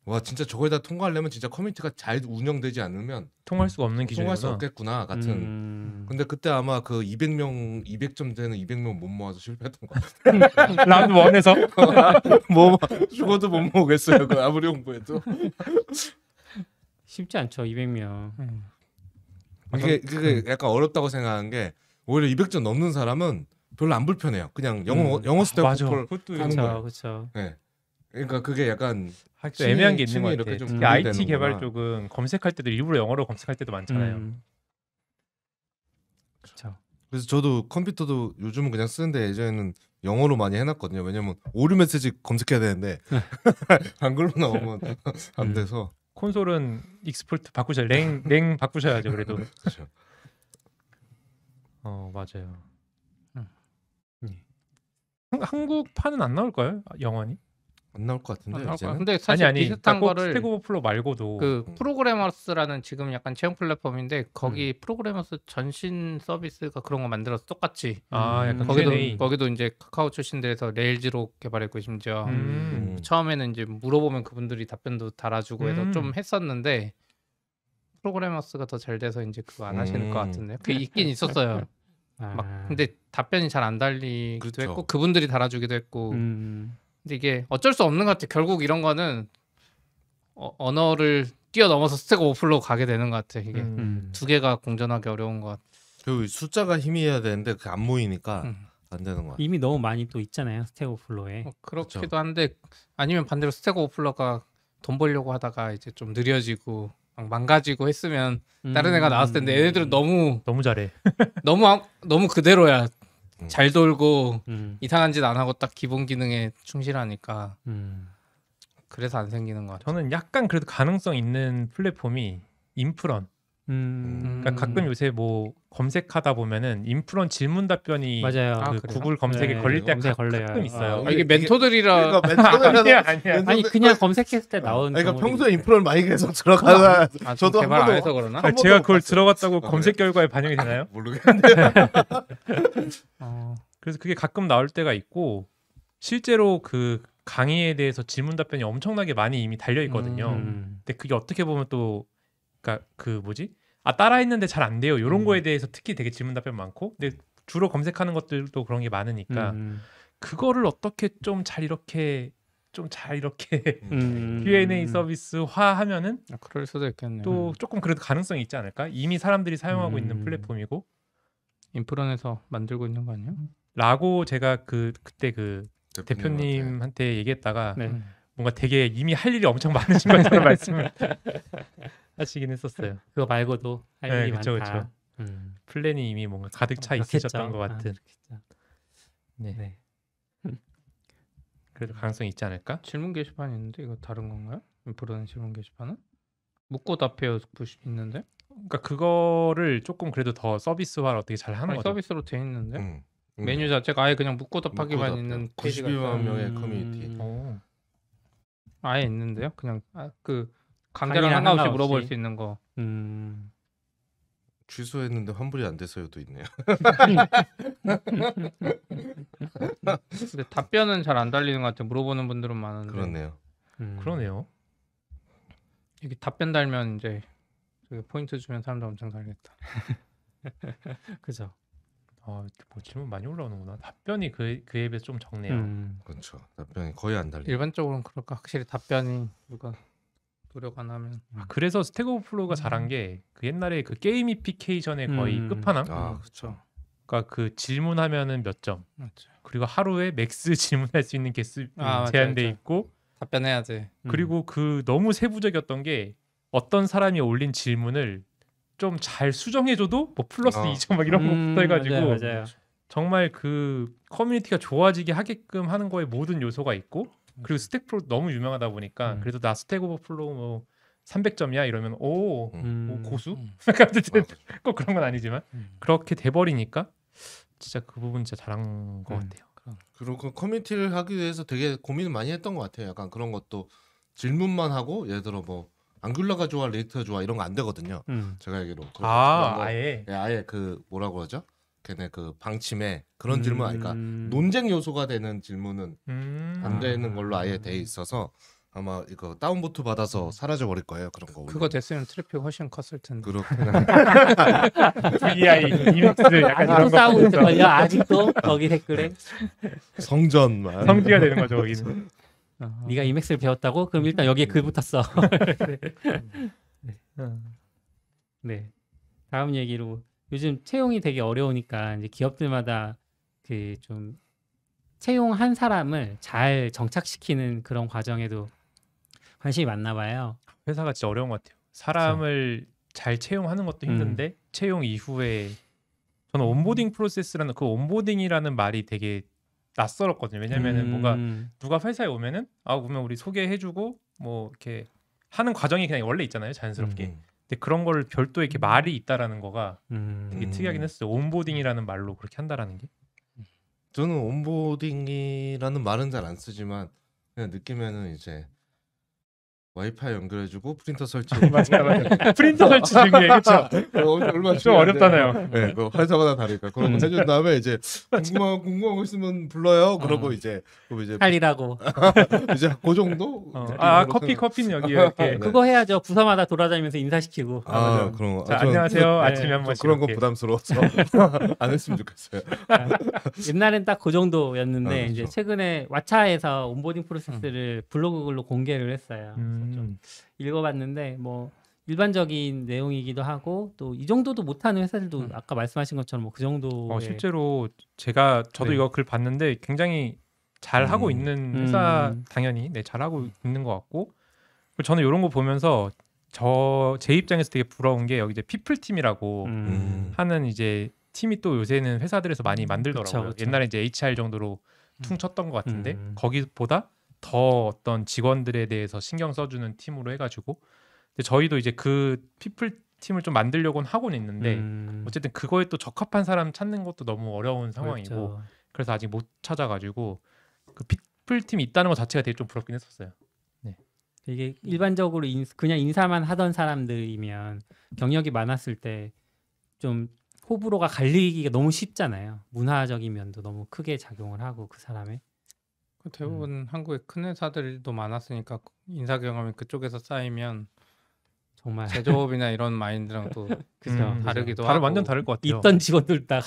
S4: 와 진짜 저걸 다 통과하려면 진짜 커뮤니티가 잘 운영되지 않으면
S3: 통할 수가 없는
S4: 통할 수
S3: 기준이구나.
S4: 없겠구나 같은. 근데 그때 아마 그 200점 되는 200명 못 모아서 실패했던 것 같아요.
S3: 라운드 1에서
S4: 뭐 죽어도 못 모으겠어요. 그 아무리 홍보해도.
S2: 쉽지 않죠. 200명.
S4: 그게 약간 어렵다고 생각한 게 오히려 200점 넘는 사람은 별로 안 불편해요. 그냥 영어 스텝
S3: 맞아.
S4: 오버를
S3: 그것도
S4: 하는 거예요.
S2: 그렇죠.
S4: 네. 그러니까 그게 약간
S3: 또 애매한 게 있는
S4: 층이
S3: 것
S4: 이렇게
S3: 같아.
S4: 좀
S3: 특히
S4: 분리되는구나.
S3: IT 개발 쪽은 검색할 때도 일부러 영어로 검색할 때도 많잖아요.
S2: 그렇죠.
S4: 그래서 저도 컴퓨터도 요즘은 그냥 쓰는데 예전에는 영어로 많이 해놨거든요. 왜냐면 오류 메시지 검색해야 되는데 한글로 나오면 안 돼서.
S3: 콘솔은 익스포트 바꾸셔야 랭 바꾸셔야죠. 그래도.
S4: 그렇죠.
S3: 맞아요. 한국판은 안 나올까요? 영원히?
S4: 안 나올 것 같은데 이제는.
S5: 근데 사실 비슷한
S3: 꼭
S5: 거를
S3: 스택 오버플로우 말고도
S5: 그 프로그래머스라는 지금 약간 채용 플랫폼인데 거기 프로그래머스 전신 서비스가 그런 거 만들어서 똑같이
S3: 약간 Q&A.
S5: 거기도 이제 카카오 출신들에서 레일즈로 개발했고 심지어 처음에는 이제 물어보면 그분들이 답변도 달아주고 해서 좀 했었는데 프로그래머스가 더 잘 돼서 이제 그거 안 하시는 것 같은데 그 있긴 있었어요. 막 근데 답변이 잘 안 달리기도
S4: 그렇죠.
S5: 했고 그분들이 달아주기도 했고 근데 이게 어쩔 수 없는 것 같아. 결국 이런 거는 언어를 뛰어넘어서 스택 오버플로우 가게 되는 것 같아. 이게 두 개가 공존하기 어려운 것 같아.
S4: 그 숫자가 힘이어야 되는데 그게 안 모이니까 안 되는 것 같아요.
S2: 이미 너무 많이 또 있잖아요. 스택 오버플로우에.
S5: 그렇기도
S4: 그쵸.
S5: 한데 아니면 반대로 스택 오버플로우가 돈 벌려고 하다가 이제 좀 느려지고 막 망가지고 했으면 다른 애가 나왔을 텐데 얘네들은 너무
S3: 잘해.
S5: 너무 그대로야.
S4: 음.
S5: 잘 돌고
S2: 이상한
S5: 이상한 짓 안 하고 딱 기본 기능에 충실하니까 그래서 안 생기는 것 같아요.
S3: 저는 약간 그래도 가능성 있는 플랫폼이 인프런. 그러니까 가끔 요새 뭐 검색하다 보면은 인프런 질문 답변이
S2: 맞아요.
S3: 그
S5: 그래요?
S3: 구글 검색에
S2: 네,
S3: 걸릴 때가
S2: 검색에 걸려요.
S3: 가끔 있어요.
S5: 이게 멘토들이라
S3: 아니야.
S2: 아니 그냥 검색했을 때 나오는
S4: 그러니까
S2: 경우도
S4: 평소에 인프라를 많이 계속 들어가다 저도
S5: 개발
S4: 한
S5: 안
S4: 번도
S5: 해서 그러나?
S4: 한 번도
S3: 제가
S4: 못
S3: 그걸
S4: 봤어요.
S3: 들어갔다고
S4: 아,
S3: 검색 결과에 반영이 되나요?
S4: 모르겠는데.
S3: 그래서 그게 가끔 나올 때가 있고 실제로 그 강의에 대해서 질문 답변이 엄청나게 많이 이미 달려 있거든요. 근데 그게 어떻게 보면 또 그러니까 그 뭐지? 따라했는데 잘 안 돼요. 이런 거에 대해서 특히 되게 질문 답변 많고 근데 주로 검색하는 것들도 그런 게 많으니까 그거를 어떻게 좀 잘 이렇게 Q&A 서비스화 하면은
S5: 그럴 수도 있겠네요.
S3: 또 조금 그래도 가능성이 있지 않을까? 이미 사람들이 사용하고 있는 플랫폼이고
S5: 인프런에서 만들고 있는 거 아니에요?
S3: 라고 제가 그때 그 대표님한테 얘기했다가
S2: 네.
S3: 뭔가 되게 이미 할 일이 엄청 많으신 것처럼 말씀을 하시긴 했었어요.
S2: 그거 말고도 할 일이
S3: 그쵸,
S2: 많다.
S3: 그쵸. 플랜이 이미 뭔가 가득 차
S2: 그렇겠죠.
S3: 있으셨던 것 같은.
S2: 그렇겠죠.
S3: 네.
S2: 네.
S3: 그래도 가능성이 있지 않을까?
S5: 질문 게시판이 있는데 이거 다른 건가요? 부르는 질문 게시판은? 묻고 답해요 있는데?
S3: 그러니까 그거를 조금 그래도 더 서비스화를 어떻게 잘 하는
S5: 아니,
S3: 거죠.
S5: 서비스로 돼 있는데
S4: 음.
S5: 메뉴 자체가 아예 그냥 묻고 답하기만
S4: 묻고
S5: 있는
S4: 답변.
S5: 페이지가
S4: 92만
S5: 있어요.
S4: 명의 커뮤니티.
S3: 오.
S5: 아예 있는데요. 그냥 그 관계랑
S2: 관계랑
S5: 상관없이
S2: 상관없이.
S5: 물어볼 수 있는 거.
S4: 취소했는데 환불이 안 돼서요도 있네요.
S5: 근데 답변은 잘 안 달리는 것 같아요. 물어보는 분들은 많은데.
S4: 그렇네요.
S3: 그러네요.
S5: 여기 답변 달면 이제 그 포인트 주면 사람들 엄청 달겠다.
S2: 그죠.
S3: 뭐 질문 많이 올라오는구나. 답변이 그 앱에 좀 적네요.
S4: 그렇죠. 답변이 거의 안 달리.
S5: 일반적으로는 그럴까? 확실히 답변이 누가 노력 안 하면.
S3: 그래서 스택 오버플로우가 잘한 게 그 옛날에 그 게이미피케이션의 거의 끝판왕.
S4: 아 그렇죠.
S3: 그러니까 그 질문하면은 몇 점.
S5: 맞죠.
S3: 그리고 하루에 맥스 질문할 수 있는 개수
S5: 맞아,
S3: 제한돼
S5: 맞아.
S3: 있고
S5: 답변해야지.
S3: 그리고 그 너무 세부적이었던 게 어떤 사람이 올린 질문을 좀 잘 수정해줘도 뭐 플러스 2점 막 이런 거 붙어가지고
S2: 맞아요.
S3: 정말 그 커뮤니티가 좋아지게 하게끔 하는 거에 모든 요소가 있고 그리고 스택 프로 너무 유명하다 보니까 그래도 나 스택 오버플로우 뭐 300점이야 이러면 오 고수? 어쨌든 꼭 그런 건 아니지만 그렇게 돼버리니까 진짜 그 부분 진짜 잘한 것 같아요.
S4: 그리고 그 커뮤니티를 하기 위해서 되게 고민을 많이 했던 것 같아요. 약간 그런 것도 질문만 하고 예를 들어 뭐 앙귤라가 좋아, 리액트가 좋아 이런 거 안 되거든요. 제가 알기로. 그런 거.
S3: 아예
S4: 예, 아예 그 뭐라고 그러죠? 걔네 그 방침에 그런 질문 아니까 논쟁 요소가 되는 질문은 안 되는 걸로 아예 돼 있어서 아마 이거 다운보트 받아서 사라져 버릴 거예요. 그런 거.
S5: 그거 됐으면 트래픽 훨씬 컸을 텐데.
S4: 그렇구나.
S3: VI 이맥스 약간 이런
S2: 아직도
S3: 거
S2: 싸우고 있을걸요. 아직도 거기 댓글에
S4: 성전만.
S3: 성지가 되는 거죠 거기는.
S2: 네가 이맥스를 배웠다고? 그럼 일단 여기에 글 붙었어. 네. 다음 얘기로 요즘 채용이 되게 어려우니까 이제 기업들마다 그 좀 채용한 사람을 잘 정착시키는 그런 과정에도 관심이 많나 봐요.
S3: 회사가 진짜 어려운 것 같아요. 사람을 잘 채용하는 것도 힘든데 채용 이후에 저는 온보딩 프로세스라는 그 온보딩이라는 말이 되게 낯설었거든요. 왜냐면은 뭔가 누가 회사에 오면은 그러면 우리 소개해주고 뭐 이렇게 하는 과정이 그냥 원래 있잖아요, 자연스럽게. 근데 그런 걸 별도의 이렇게 말이 있다라는 거가 되게 특이하긴 했어요. 온보딩이라는 말로 그렇게 한다라는 게.
S4: 저는 온보딩이라는 말은 잘 안 쓰지만 그냥 느끼면은 이제 와이파이 연결해주고 프린터 설치해.
S3: 맞아요. 프린터 설치 중에 그렇죠.
S4: 얼마
S3: 좀 어렵잖아요.
S4: 네, 그 회사마다 다르니까 그런 거 해준 다음에 이제 궁금한 거 있으면 불러요. 그러고 이제
S2: 할 일하고.
S4: 이제 그 정도.
S3: 커피는 여기 이렇게.
S2: 그거 해야죠. 부서마다 돌아다니면서 인사시키고.
S4: 그런 거.
S3: 자, 안녕하세요.
S2: 네.
S3: 아침에 한 번씩
S4: 그런 거
S3: 이렇게.
S4: 부담스러워서 안 했으면 좋겠어요.
S2: 옛날엔 딱 그 정도였는데
S4: 그렇죠.
S2: 이제 최근에 왓챠에서 온보딩 프로세스를 블로그로 공개를 했어요. 그래서 좀 읽어봤는데 뭐 일반적인 내용이기도 하고 또 이 정도도 못하는 회사들도 아까 말씀하신 것처럼 뭐 그 정도
S3: 실제로 저도
S2: 네.
S3: 이거 글 봤는데 굉장히 잘 하고 있는 회사 당연히 잘 하고 있는 것 같고 그리고 저는 이런 거 보면서 제 입장에서 되게 부러운 게 여기 이제 피플 팀이라고 하는 이제 팀이 또 요새는 회사들에서 많이 만들더라고요.
S2: 그쵸.
S3: 옛날에 이제 HR 정도로 퉁쳤던 것 같은데 거기보다 더 어떤 직원들에 대해서 신경 써주는 팀으로 해가지고 근데 저희도 이제 그 피플 팀을 좀 만들려고는 하고는 있는데 어쨌든 그거에 또 적합한 사람 찾는 것도 너무 어려운 상황이고
S2: 그렇죠.
S3: 그래서 아직 못 찾아가지고 그 피플 팀이 있다는 것 자체가 되게 좀 부럽긴 했었어요.
S2: 이게 일반적으로 그냥 인사만 하던 사람들이면 경력이 많았을 때 좀 호불호가 갈리기가 너무 쉽잖아요. 문화적인 면도 너무 크게 작용을 하고 그 사람의
S5: 대부분 한국의 큰 회사들도 많았으니까 인사 경험이 그쪽에서 쌓이면
S2: 정말
S5: 제조업이나 이런 마인드랑 또 다르기도 하고
S3: 완전 다를 것 같아요.
S2: 있던 직원들 다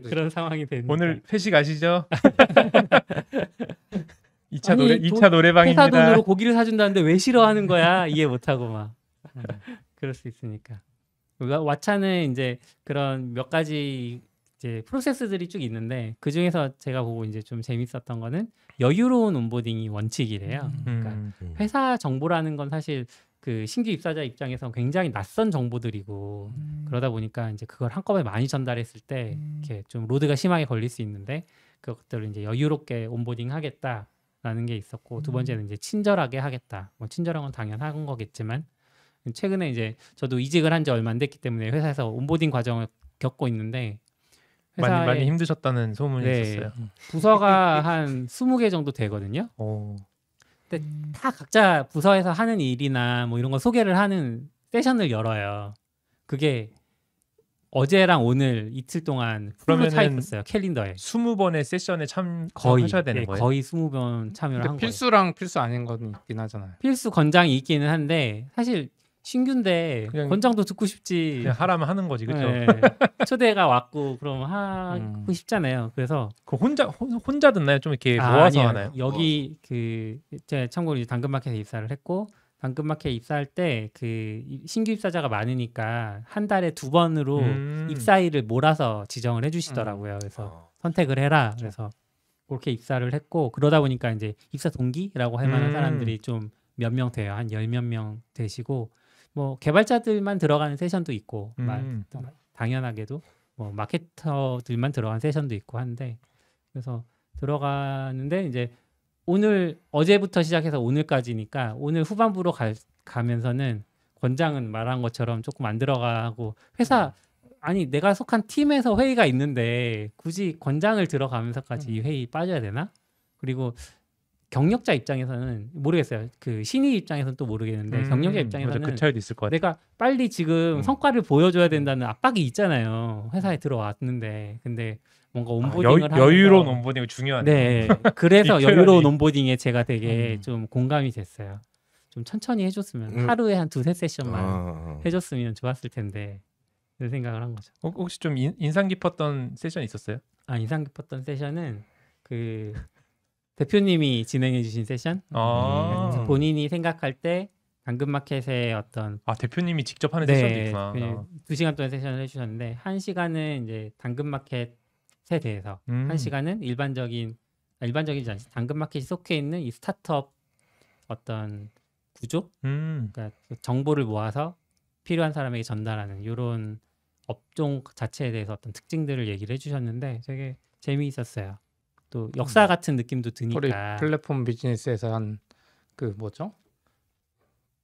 S2: 그런 상황이 되는
S3: 오늘 회식 아시죠? 2차
S2: 아니,
S3: 노래 2차 노래방입니다.
S2: 회사 돈으로 고기를 사준다는데 왜 싫어하는 거야? 이해 못하고 막 그럴 수 있으니까. 왓챠는 이제 그런 몇 가지 이제 프로세스들이 쭉 있는데 그 중에서 제가 보고 이제 좀 재밌었던 거는 여유로운 온보딩이 원칙이래요. 그러니까 회사 정보라는 건 사실 그 신규 입사자 입장에서 굉장히 낯선 정보들이고 그러다 보니까 이제 그걸 한꺼번에 많이 전달했을 때 이렇게 좀 로드가 심하게 걸릴 수 있는데 그것들을 이제 여유롭게 온보딩 하겠다라는 게 있었고 두 번째는 이제 친절하게 하겠다. 뭐 친절한 건 당연한 거겠지만 최근에 이제 저도 이직을 한 지 얼마 안 됐기 때문에 회사에서 온보딩 과정을 겪고 있는데
S3: 많이 힘드셨다는 소문이
S2: 네.
S3: 있었어요.
S2: 부서가 한 20개 정도 되거든요.
S3: 오.
S2: 근데 다 각자 부서에서 하는 일이나 뭐 이런 거 소개를 하는 세션을 열어요. 그게 어제랑 오늘 이틀 동안 풀로 차
S3: 그러면은
S2: 있었어요. 캘린더에.
S3: 20번의 세션에
S2: 거의
S3: 참여하셔야 되는
S2: 네,
S3: 거예요?
S2: 거의 20번 참여를
S5: 근데
S2: 한 거예요.
S5: 필수랑 필수 아닌 건 있긴 하잖아요.
S2: 필수 권장이 있기는 한데 사실 신규인데
S3: 그냥-
S2: 권장도 듣고 싶지.
S3: 그냥 하라면 하는 거지, 그렇죠?
S2: 네. 초대가 왔고 그럼 하고 싶잖아요. 그래서
S3: 그 혼자 듣나요? 좀 이렇게 모아서
S2: 아니에요.
S3: 하나요?
S2: 여기 그 제가 참고로 이제 당근마켓에 입사를 했고 당근마켓 입사할 때 그 신규 입사자가 많으니까 한 달에 2번으로 입사일을 몰아서 지정을 해주시더라고요. 그래서 선택을 해라. 그래서 그렇게 입사를 했고 그러다 보니까 이제 입사 동기라고 할 만한 사람들이 좀 몇 명 돼요. 한 10몇 명 되시고 뭐 개발자들만 들어가는 세션도 있고 당연하게도 뭐 마케터들만 들어간 세션도 있고 한데 그래서 들어가는데 이제 오늘 어제부터 시작해서 오늘까지니까 오늘 후반부로 가면서는 권장은 말한 것처럼 조금 안 들어가고 회사 아니 내가 속한 팀에서 회의가 있는데 굳이 권장을 들어가면서까지 이 회의 빠져야 되나? 그리고 경력자 입장에서는 모르겠어요. 그 신입 입장에서는 또 모르겠는데 경력자 입장에서는
S3: 그 차이도 있을 것 같아요.
S2: 내가 빨리 지금 성과를 보여줘야 된다는 압박이 있잖아요. 회사에 들어왔는데 근데 뭔가 온보딩을
S3: 여유로운
S2: 하면서
S3: 온보딩이 중요하네요.
S2: 네, 그래서
S3: 이 표현이.
S2: 여유로운 온보딩에 제가 되게 좀 공감이 됐어요. 좀 천천히 해줬으면 하루에 한 2-3 세션만 해줬으면 좋았을 텐데 그런 생각을 한 거죠.
S3: 혹시 좀 인상 깊었던 세션 있었어요?
S2: 아 인상 깊었던 세션은 그 대표님이 진행해주신 세션. 본인이 생각할 때 당근마켓의 어떤
S3: 대표님이 직접 하는 세션도
S2: 네,
S3: 있구나.
S2: 2시간 동안 세션을 해주셨는데 1시간은 이제 당근마켓에 대해서 1시간은 일반적이지 않지 당근마켓이 속해 있는 이 스타트업 어떤 구조, 그러니까 정보를 모아서 필요한 사람에게 전달하는 이런 업종 자체에 대해서 어떤 특징들을 얘기를 해주셨는데 되게 재미있었어요. 또 역사 같은 느낌도
S5: 우리
S2: 드니까.
S5: 플랫폼 비즈니스에서 한 그 뭐죠?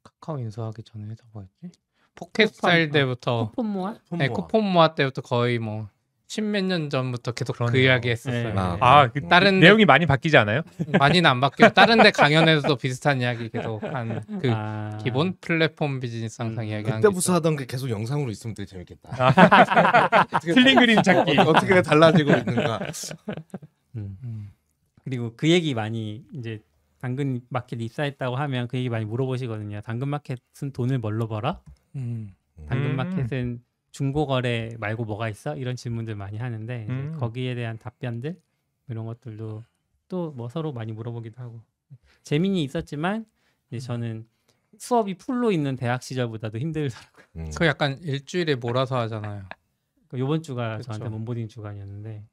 S5: 카카오 인수하기 전에 해서 뭐였지? 포켓스타일 때부터
S2: 쿠폰 모아?
S5: 네, 쿠폰 모아 때부터 거의 뭐 십몇 년 전부터 계속 그
S3: 그러네요.
S5: 이야기 했었어요.
S2: 네.
S5: 다른
S3: 내용이 많이 바뀌지 않아요?
S5: 많이는 안 바뀌고 다른 데 강연에서도 비슷한 이야기 계속 한 그 기본 플랫폼 비즈니스 상상 이야기 하는 게
S4: 그때부터
S5: 있어요.
S4: 하던 게 계속 영상으로 있으면 되게 재밌겠다.
S3: 틀린 그림 찾기.
S4: 어떻게 달라지고 있는가.
S2: 그리고 그 얘기 많이 이제 당근마켓 입사했다고 하면 그 얘기 많이 물어보시거든요. 당근마켓은 돈을 뭘로 벌어? 당근마켓은 중고거래 말고 뭐가 있어? 이런 질문들 많이 하는데 이제 거기에 대한 답변들 이런 것들도 또 뭐 서로 많이 물어보기도 하고 재미는 있었지만 이제 저는 수업이 풀로 있는 대학 시절보다도 힘들더라고요.
S5: 그 약간 일주일에 몰아서 하잖아요.
S2: 이번 주가
S5: 그쵸.
S2: 저한테 온보딩 주간이었는데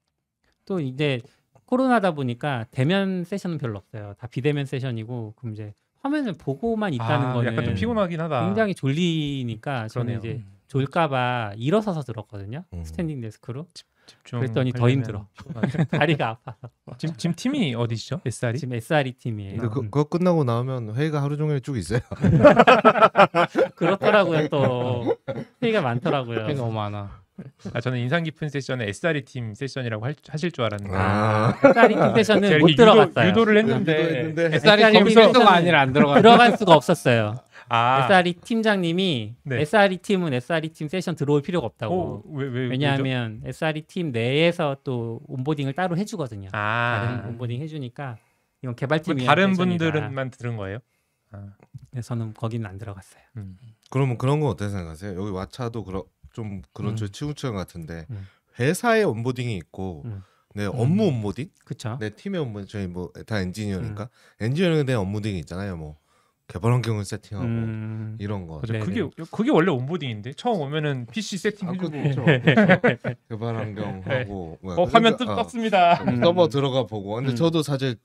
S2: 또 이제 코로나다 보니까 대면 세션은 별로 없어요. 다 비대면 세션이고 그럼 이제 화면을 보고만 있다는 거는
S3: 약간 좀 피곤하긴 하다.
S2: 굉장히 졸리니까 저는
S3: 그러네요.
S2: 이제 졸까봐 일어서서 들었거든요. 스탠딩 데스크로.
S3: 집중
S2: 그랬더니 더
S3: 하려면
S2: 힘들어. 다리가 아파서.
S3: 지금 팀이 어디시죠? SR이?
S2: 지금 SRE 팀이에요.
S4: 근데 그거 끝나고 나오면 회의가 하루 종일 쭉 있어요.
S2: 그렇더라고요. 또 회의가 많더라고요.
S5: 꽤 너무 많아.
S3: 저는 인상 깊은 세션은 SRE 팀 세션이라고 하실 줄 알았는데
S2: SRE 팀 세션은
S3: 제가
S2: 못
S3: 이렇게
S2: 들어갔어요.
S3: 유도를 했는데
S4: 유도했는데
S5: SR이
S2: SRE
S5: 컴퓨터가 아니라 안 들어가.
S2: 들어갈 수가 없었어요.
S3: 아,
S2: SRE 팀장님이
S3: 네.
S2: SRE 팀은 SRE 팀 세션 들어올 필요가 없다고. 왜냐하면 SRE 팀 내에서 또 온보딩을 따로 해주거든요. 다른 온보딩 해주니까 이건 개발팀이
S3: 다른 분들은만 들은 거예요?
S2: 그래서 저는 거기는 안 들어갔어요.
S4: 그러면 그런 건 어떻게 생각하세요? 여기 왓챠도 좀 그런 저 치우치는 같은데 회사의 온보딩이 있고 내 업무 온보딩,
S2: 그렇죠.
S4: 내 팀의 온보딩, 저희 뭐 다 엔지니어니까 엔지니어에 대한 온보딩이 있잖아요. 뭐 개발 환경을 세팅하고 이런 거.
S2: 네,
S3: 그게 원래 온보딩인데 처음 오면은 PC 세팅해주고
S4: 그렇죠. 개발 환경하고
S3: 화면 떴습니다.
S4: 서버 들어가 보고. 근데 저도 사실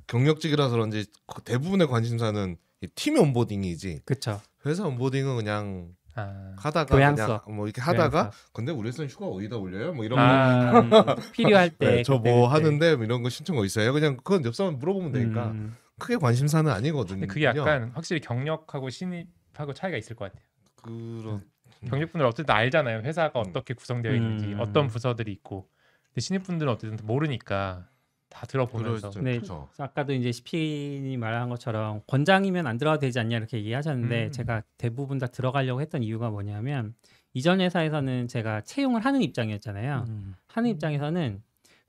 S4: 경력직이라서 그런지 대부분의 관심사는 이 팀의 온보딩이지
S2: 그렇죠.
S4: 회사 온보딩은 그냥
S3: 아,
S4: 하다가
S2: 교양
S4: 그냥
S2: 수업.
S4: 뭐 이렇게 하다가
S2: 교양
S4: 근데 우리 회사는 휴가 어디다 올려요? 뭐 이런
S2: 필요할 때
S4: 네, 저
S2: 그때,
S4: 뭐
S2: 그때.
S4: 하는데 뭐 이런 거 신청 거 있어요? 그냥 그건 옆 사람 물어보면 되니까 크게 관심사는 아니거든요.
S3: 근데 그게 약간 확실히 경력하고 신입하고 차이가 있을 것 같아요.
S4: 그런
S3: 경력분들 어쨌든 알잖아요. 회사가 어떻게 구성되어 있는지,
S2: 음.
S3: 어떤 부서들이 있고. 근데 신입분들은 어쨌든 모르니까 다 들어보면서.
S4: 그렇죠.
S2: 네,
S4: 그렇죠.
S2: 아까도 이제 CP님이 말한 것처럼 권장이면 안 들어가도 되지 않냐 이렇게 얘기하셨는데
S3: 음.
S2: 제가 대부분 다 들어가려고 했던 이유가 뭐냐면 이전 회사에서는 제가 채용을 하는 입장이었잖아요. 하는 입장에서는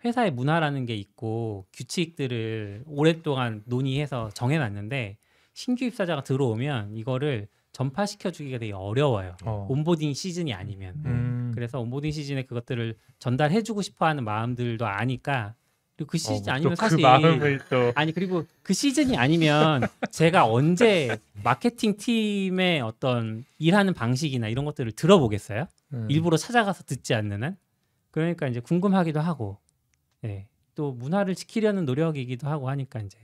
S2: 회사의 문화라는 게 있고 규칙들을 오랫동안 논의해서 정해놨는데 신규 입사자가 들어오면 이거를 전파시켜 주기가 되게 어려워요. 온보딩 시즌이 아니면. 그래서 온보딩 시즌에 그것들을 전달해주고 싶어하는 마음들도 아니까 그리고 그 시즌 아니면 사실
S3: 그 마음을 또
S2: 아니 그리고 그 시즌이 아니면 제가 언제 마케팅 팀의 어떤 일하는 방식이나 이런 것들을 들어보겠어요? 일부러 찾아가서 듣지 않는 한 그러니까 이제 궁금하기도 하고 예. 또 문화를 지키려는 노력이기도 하고 하니까 이제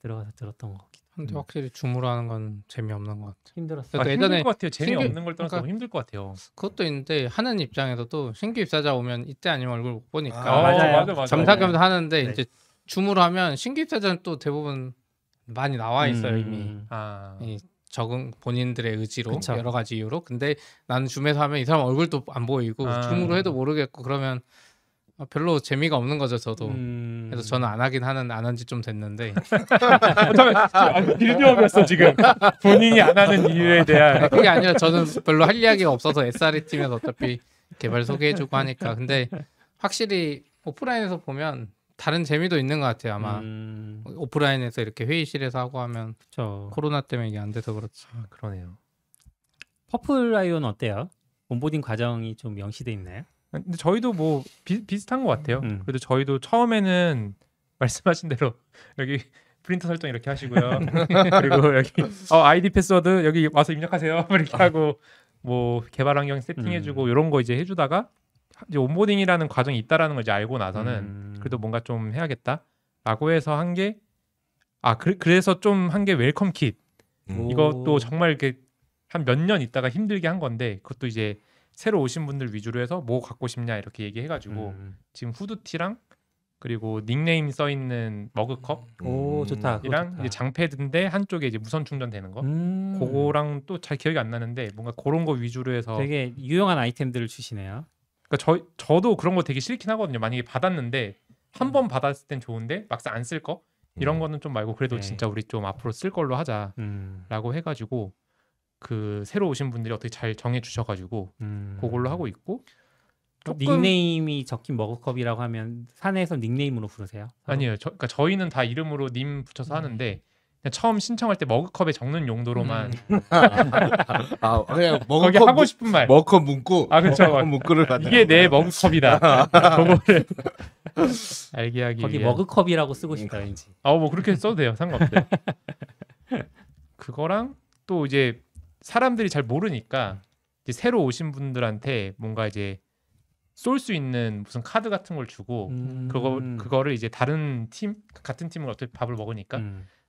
S2: 들어가서 들었던 거기도
S5: 근데 확실히 줌으로 하는 건 재미없는 것 같아.
S2: 힘들었어요.
S5: 그러니까
S3: 힘들
S5: 예전에
S3: 것 같아요. 재미없는
S5: 신규-
S3: 걸 떠나서
S5: 그러니까-
S3: 너무 힘들 것 같아요.
S5: 그것도 있는데 하는 입장에서도 신규 입사자 오면 이때 아니면 얼굴 못 보니까
S2: 맞아요.
S3: 맞아.
S5: 겸사겸사 하는데
S2: 네.
S5: 이제 줌으로 하면 신규 입사자는 또 대부분 많이 나와 있어요 이미
S3: 아,
S5: 이 적응 본인들의 의지로
S2: 그쵸.
S5: 여러 가지 이유로. 근데 나는 줌에서 하면 이 사람 얼굴도 안 보이고
S3: 아.
S5: 줌으로 해도 모르겠고 그러면 별로 재미가 없는 거죠 저도. 그래서 저는 안 하긴 하는 안 한 지 좀 됐는데
S3: 빌드업이었어 지금. 본인이 안 하는 이유에 대한.
S5: 그게 아니라 저는 별로 할 이야기가 없어서 SRE 팀에서 어차피 개발 소개해주고 하니까. 근데 확실히 오프라인에서 보면 다른 재미도 있는 것 같아요. 아마 오프라인에서 이렇게 회의실에서 하고 하면
S2: 그렇죠.
S5: 코로나 때문에 이게 안 돼서 그렇지.
S3: 그러네요.
S2: 퍼플 아이오는 어때요? 온보딩 과정이 좀 명시돼 있나요?
S3: 근데 저희도 뭐 비슷한 것 같아요.
S2: 음.
S3: 그래도 저희도 처음에는 말씀하신 대로 여기 프린터 설정 이렇게 하시고요. 그리고 여기 아이디 패스워드 여기 와서 입력하세요. 이렇게 하고 뭐 개발 환경 세팅해주고 이런 거 이제 해주다가 이제 온보딩이라는 과정이 있다라는 걸 이제 알고 나서는 그래도 뭔가 좀 해야겠다라고 해서 한 게 그래서 좀 한 게 웰컴 킷. 이것도 정말 이렇게 한 몇 년 있다가 힘들게 한 건데 그것도 이제 새로 오신 분들 위주로 해서 뭐 갖고 싶냐 이렇게 얘기해가지고 지금 후드티랑 그리고 닉네임 써 있는 머그컵이랑
S2: 오 좋다. 그거 좋다.
S3: 이제 장패드인데 한쪽에 이제 무선 충전되는 거 그거랑 또 잘 기억이 안 나는데 뭔가 그런 거 위주로 해서
S2: 되게 유용한 아이템들을 주시네요.
S3: 그러니까 저도 그런 거 되게 싫긴 하거든요. 만약에 받았는데 한 번 받았을 땐 좋은데 막상 안 쓸 거 이런 거는 좀 말고 그래도
S2: 네.
S3: 진짜 우리 좀 앞으로 쓸 걸로 하자라고 해가지고 그 새로 오신 분들이 어떻게 잘 정해 주셔가지고 그걸로 하고 있고 조금
S2: 닉네임이 적힌 머그컵이라고 하면 사내에서 닉네임으로 부르세요?
S3: 아니에요. 그러니까 저희는 다 이름으로 님 붙여서 하는데 그냥 처음 신청할 때 머그컵에 적는 용도로만
S4: 그냥
S3: 거기 하고 싶은 말.
S4: 머컵 문구.
S3: 그렇죠.
S4: 문구를 갖다.
S3: 이게 내 머그컵이다. 그거를 알게 하기
S2: 거기
S3: 위한.
S2: 머그컵이라고 쓰고 싶다 왠지.
S3: 뭐 그렇게 써도 돼요. 상관없어요. 그거랑 또 이제 사람들이 잘 모르니까 이제 새로 오신 분들한테 뭔가 이제 쏠 수 있는 무슨 카드 같은 걸 주고 그거를 이제 다른 팀 같은 팀을 어떻게 밥을 먹으니까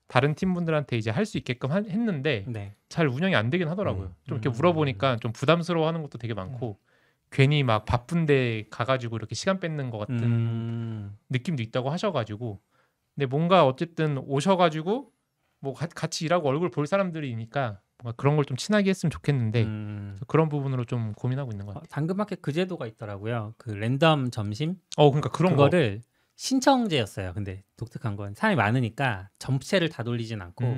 S3: 다른 팀 분들한테 이제 할 수 있게끔 했는데
S2: 네.
S3: 잘 운영이 안 되긴 하더라고요. 좀 이렇게 물어보니까 좀 부담스러워하는 것도 되게 많고 괜히 막 바쁜데 가가지고 이렇게 시간 뺏는 것 같은 느낌도 있다고 하셔가지고 근데 뭔가 어쨌든 오셔가지고 뭐 같이 일하고 얼굴 볼 사람들이니까 뭔가 그런 걸 좀 친하게 했으면 좋겠는데 그런 부분으로 좀 고민하고 있는 것 같아요.
S2: 당근마켓 그 제도가 있더라고요. 그 랜덤 점심
S3: 그러니까 그런
S2: 그거를 신청제였어요. 근데 독특한 건 사람이 많으니까 전체를 다 돌리진 않고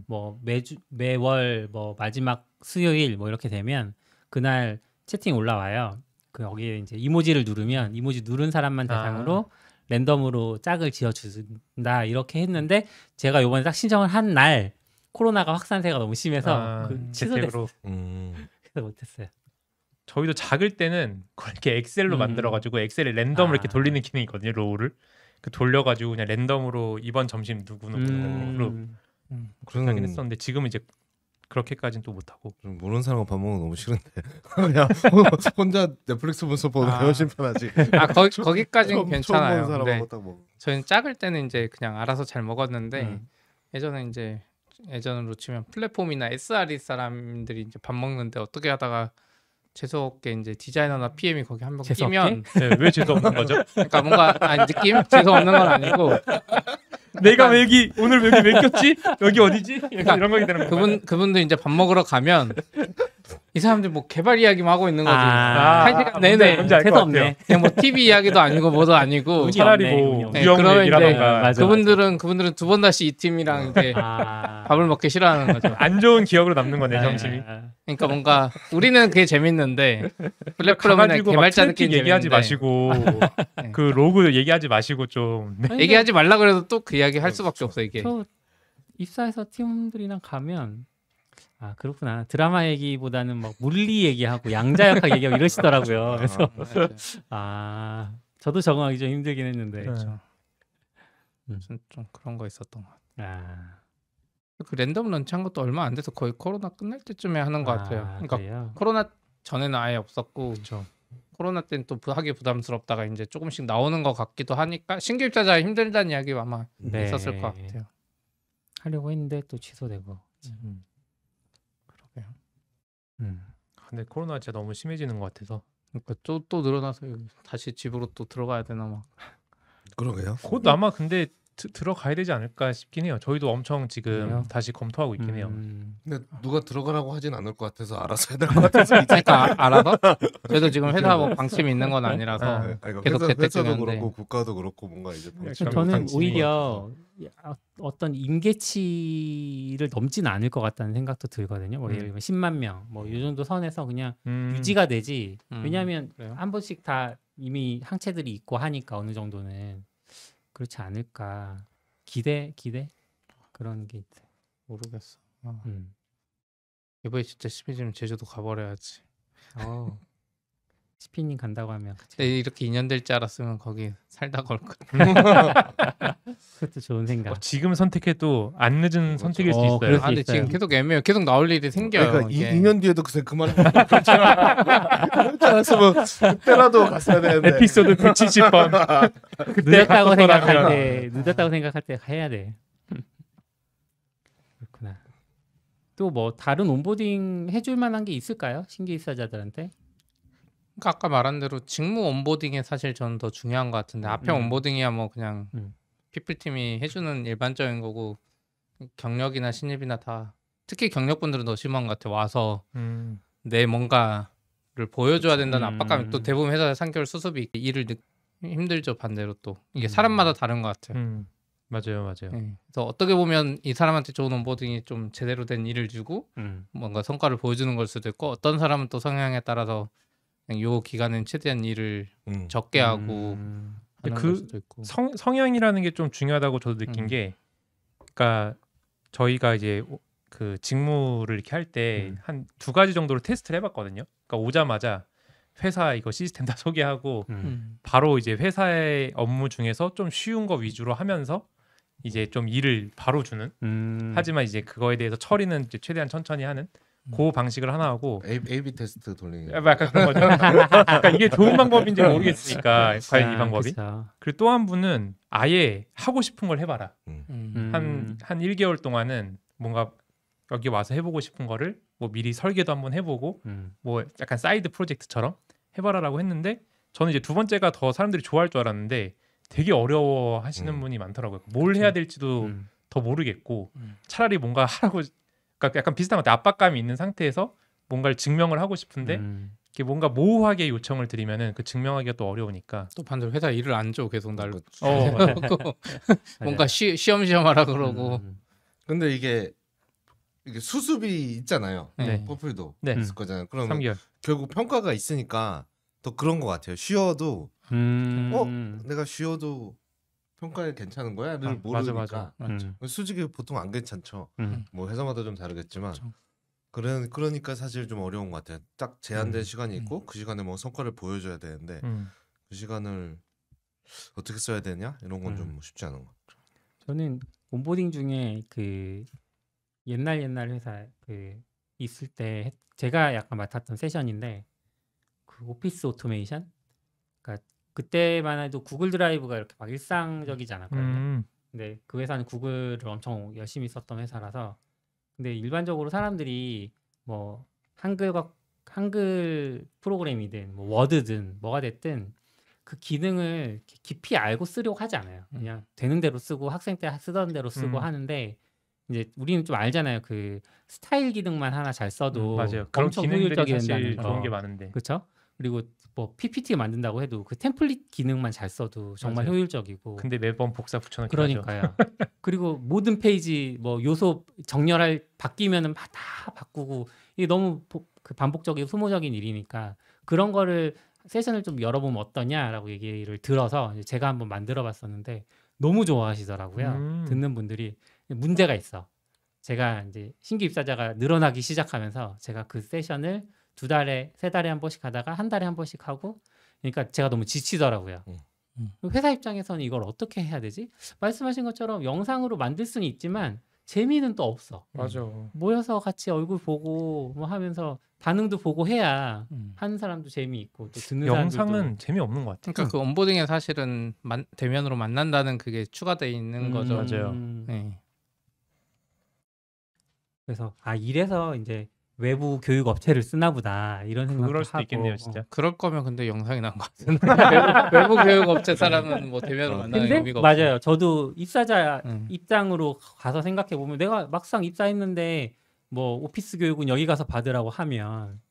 S2: 뭐 매월 뭐 마지막 수요일 뭐 이렇게 되면 그날 채팅 올라와요. 그 여기에 이제 이모지를 누르면 이모지 누른 사람만 대상으로 랜덤으로 짝을 지어준다 이렇게 했는데 제가 요번에 딱 신청을 한 날 코로나가 확산세가 너무 심해서 취소됐어요. 그래서 못했어요.
S3: 저희도 작을 때는 그렇게 엑셀로 만들어가지고 엑셀에 랜덤으로 이렇게 돌리는 기능이 있거든요. 로우를 돌려가지고 그냥 랜덤으로 이번 점심 누구누구로 그렇게 하긴 했었는데 지금은 이제 그렇게까지는 또 못하고
S4: 좀 모르는 사람과 밥 먹는 거 너무 싫은데 그냥 혼자 넷플릭스 보면서 보는 게 훨씬 편하지.
S5: 거기까지는
S4: 처음
S5: 괜찮아요.
S4: 보는
S5: 근데
S4: 사람하고 딱 먹.
S5: 저희는 작을 때는 이제 그냥 알아서 잘 먹었는데 예전에 이제 예전으로 치면 플랫폼이나 SRE 사람들이 이제 밥 먹는데 어떻게 하다가 재수 없게 이제 디자이너나 PM이 거기 한 명
S2: 재수
S5: 끼면
S3: 네, 왜 죄송 없는 거죠?
S5: 그러니까 뭔가 느낌 재수 없는 건 아니고
S3: 내가 왜 여기 오늘 여기 왜 꼈지? 여기 어디지?
S5: 그러니까
S3: 이런 거게 되는 거야.
S5: 그분들 이제 밥 먹으러 가면 이 사람들 뭐 개발 이야기만 하고 있는 거지.
S2: 아,
S5: 한 시간 내내
S3: 뭔지 알 것
S2: 재수
S3: 같아요.
S2: 없네.
S5: 그냥 뭐 TV 이야기도 아니고 뭐도 아니고
S2: 운이
S3: 차라리
S2: 없네,
S3: 뭐
S2: 운이 없네.
S5: 네, 그러면 이제
S3: 유형이라던가
S2: 맞아.
S5: 그분들은 두 번 다시 이 팀이랑 이제 밥을 먹기 싫어하는 거죠.
S3: 안 좋은 기억으로 남는 거네 정신이.
S5: 그러니까 뭔가 우리는 그게 재밌는데 플랫폼이나
S3: 가가지고 막
S5: 개발자들끼리
S3: 트래픽 얘기하지
S5: 재밌는데
S3: 마시고
S5: 네.
S3: 그 로그 얘기하지 마시고 좀. 네.
S5: 얘기하지 말라 그래도 또 그 이야기 할 수밖에 없어 이게.
S2: 저 입사해서 팀들이랑 가면 그렇구나. 드라마 얘기보다는 막 물리 얘기하고 양자역학 얘기하고 이러시더라고요. 그래서 저도 적응하기 좀 힘들긴 했는데.
S3: 그렇죠.
S5: 좀 그런 거 있었던 것 같아요.
S2: 아,
S5: 그 랜덤 런치한 것도 얼마 안 돼서 거의 코로나 끝날 때쯤에 하는 것 같아요. 그러니까
S2: 그래요?
S5: 코로나 전에는 아예 없었고
S3: 그렇죠.
S5: 코로나 때는 또 하기 부담스럽다가 이제 조금씩 나오는 것 같기도 하니까 신규 입사자 힘들다는 이야기 아마
S2: 네.
S5: 있었을 것 같아요.
S2: 하려고 했는데 또 취소되고.
S5: 그러게요.
S3: 근데 코로나 진짜 너무 심해지는 것 같아서
S5: 그러니까 또 늘어나서 다시 집으로 또 들어가야 되나 막.
S4: 그러게요.
S3: 곧 아마 근데 들어가야 되지 않을까 싶긴 해요. 저희도 엄청 지금
S2: 그래요?
S3: 다시 검토하고 있긴 해요.
S4: 근데 누가 들어가라고 하진 않을 것 같아서 알아서 해야 될 것 같아서 이제.
S5: 그러니까 알아서 저희도 지금 회사 뭐 방침이 있는 건 아니라서
S4: 그러니까
S5: 계속
S4: 회사도
S5: 재택근무인데.
S4: 그렇고 국가도 그렇고 뭔가 이제 방침이
S2: 저는
S4: 방침이
S2: 오히려 어떤 임계치를 넘진 않을 것 같다는 생각도 들거든요. 뭐 예를 들면 10만 명, 뭐 이 정도 선에서 그냥 유지가 되지. 왜냐하면
S5: 그래요?
S2: 한 번씩 다 이미 항체들이 있고 하니까 어느 정도는 그렇지 않을까. 기대 그런 게 있어요.
S5: 모르겠어.
S2: 음.
S5: 이번에 진짜 심해지면 제주도 가버려야지.
S2: 시피님 간다고 하면
S5: 근데 이렇게 2년 될 줄 알았으면 거기 살다가 올 거.
S2: 그것도 좋은 생각.
S3: 지금 선택해도 안 늦은 선택일 수 있어요.
S2: 그럴 수
S5: 근데
S2: 있어요.
S5: 지금 계속 애매해요. 계속 나올 일이 생겨요.
S4: 그러니까
S5: 이게.
S4: 2년 뒤에도 그 말을 그렇지 않았으면 그때라도 갔어야 되는데.
S3: 에피소드 170번.
S2: 늦었다고 생각할 때 해야 돼. 그렇구나. 또 뭐 다른 온보딩 해줄 만한 게 있을까요? 신규 입사자들한테?
S5: 그러니까 아까 말한 대로 직무 온보딩이 사실 저는 더 중요한 것 같은데 앞에 온보딩이야 뭐 그냥 피플팀이 해주는 일반적인 거고 경력이나 신입이나 다 특히 경력분들은 더 심한 것 같아요. 와서 내 뭔가를 보여줘야 된다는 압박감이 또 대부분 회사에 3개월 수습이 있고 일을 힘들죠. 반대로 또 이게 사람마다 다른 것 같아요.
S3: 맞아요.
S5: 네. 그래서 어떻게 보면 이 사람한테 좋은 온보딩이 좀 제대로 된 일을 주고 뭔가 성과를 보여주는 걸 수도 있고 어떤 사람은 또 성향에 따라서 그냥 요 기간은 최대한 일을 적게 하고 하는 걸 수도 있고.
S3: 성향이라는 게 좀 중요하다고 저도 느낀 게, 그러니까 저희가 이제 그 직무를 이렇게 할 때 한 2가지 정도로 테스트를 해봤거든요. 그러니까 오자마자 회사 이거 시스템 다 소개하고 바로 이제 회사의 업무 중에서 좀 쉬운 거 위주로 하면서 이제 좀 일을 바로 주는. 하지만 이제 그거에 대해서 처리는 이제 최대한 천천히 하는. 그 방식을 하나 하고
S4: A/B 테스트 돌리는.
S3: 약간 그런 거죠. 그러니까 이게 좋은 방법인지 모르겠으니까 과연 이 방법이.
S2: 그쵸.
S3: 그리고 또 한 분은 아예 하고 싶은 걸 해봐라.
S2: 음.
S3: 한 1개월 동안은 뭔가 여기 와서 해보고 싶은 거를 뭐 미리 설계도 한번 해보고 뭐 약간 사이드 프로젝트처럼 해봐라라고 했는데, 저는 이제 2번째가 더 사람들이 좋아할 줄 알았는데 되게 어려워하시는 분이 많더라고요. 뭘 해야 될지도 더 모르겠고 차라리 뭔가 하라고, 그러니까 약간 비슷한 것 같아요. 압박감이 있는 상태에서 뭔가를 증명을 하고 싶은데 이게 뭔가 모호하게 요청을 드리면은 그 증명하기가 또 어려우니까.
S5: 또 반대로 회사 일을 안 줘. 계속 날
S3: 맞아요.
S5: 뭔가 시험시험 하라 그러고.
S4: 근데 이게 수습이 있잖아요.
S5: 네.
S4: 퍼플도
S3: 네.
S4: 있을 거잖아요. 그러면
S3: 3개월.
S4: 결국 평가가 있으니까 더 그런 것 같아요. 쉬어도 내가 쉬어도 평가에 괜찮은 거야?를 모르니까.
S3: 맞아.
S4: 수직이 보통 안 괜찮죠. 뭐 회사마다 좀 다르겠지만.
S5: 그렇죠.
S4: 그러니까 사실 좀 어려운 것 같아요. 딱 제한된 시간이 있고 그 시간에 뭐 성과를 보여줘야 되는데 그 시간을 어떻게 써야 되냐 이런 건 좀 쉽지 않은 것 같아요.
S2: 저는 온보딩 중에 그 옛날 회사 그 있을 때 제가 약간 맡았던 세션인데, 그 오피스 오토메이션, 그러니까 그때만 해도 구글 드라이브가 이렇게 막 일상적이지 않았거든요. 근데 그 회사는 구글을 엄청 열심히 썼던 회사라서 근데 일반적으로 사람들이 뭐 한글 프로그램이든 뭐 워드든 뭐가 됐든 그 기능을 깊이 알고 쓰려고 하지 않아요. 그냥 되는 대로 쓰고 학생 때 쓰던 대로 쓰고 하는데 이제 우리는 좀 알잖아요. 그 스타일 기능만 하나 잘 써도
S3: 맞아요. 그런
S2: 엄청
S3: 기능들이
S2: 효율적이
S3: 사실
S2: 된다는 거.
S3: 좋은 게 많은데.
S2: 그렇죠? 그리고 뭐 PPT 만든다고 해도 그 템플릿 기능만 잘 써도 정말
S3: 맞아요.
S2: 효율적이고.
S3: 근데 매번 복사 붙여넣기 하죠.
S2: 그러니까요. 그리고 모든 페이지 뭐 요소 정렬할 바뀌면은 다 바꾸고 이게 너무 그 반복적이고 소모적인 일이니까 그런 거를 세션을 좀 열어보면 어떠냐라고 얘기를 들어서 이제 제가 한번 만들어봤었는데 너무 좋아하시더라고요. 듣는 분들이. 문제가 있어. 제가 이제 신규 입사자가 늘어나기 시작하면서 제가 그 세션을 2달에 3달에 한 번씩 하다가 한 달에 한 번씩 하고 그러니까 제가 너무 지치더라고요. 회사 입장에서는 이걸 어떻게 해야 되지? 말씀하신 것처럼 영상으로 만들 수는 있지만 재미는 또 없어.
S3: 맞아.
S2: 모여서 같이 얼굴 보고 뭐 하면서 반응도 보고 해야 하는 사람도 재미있고 또 듣는
S3: 영상은
S2: 사람들도
S3: 재미없는 것 같아.
S5: 그러니까 그 온보딩에 사실은 대면으로 만난다는 그게 추가돼 있는 거죠.
S3: 맞아요.
S5: 네.
S2: 그래서 이래서 이제 외부 교육 업체를 쓰나 보다 이런 생각도
S3: 그럴 수도
S2: 하고
S3: 있겠네요, 진짜.
S5: 그럴 거면 근데 영상이 나은 것 같은데 외부 교육 업체 사람은 뭐 대면으로 만나는
S2: 근데
S5: 의미가 없어요.
S2: 맞아요. 저도 입사자
S5: 음.
S2: 입장으로 가서 생각해 보면 내가 막상 입사했는데 뭐 오피스 교육은 여기 가서 받으라고 하면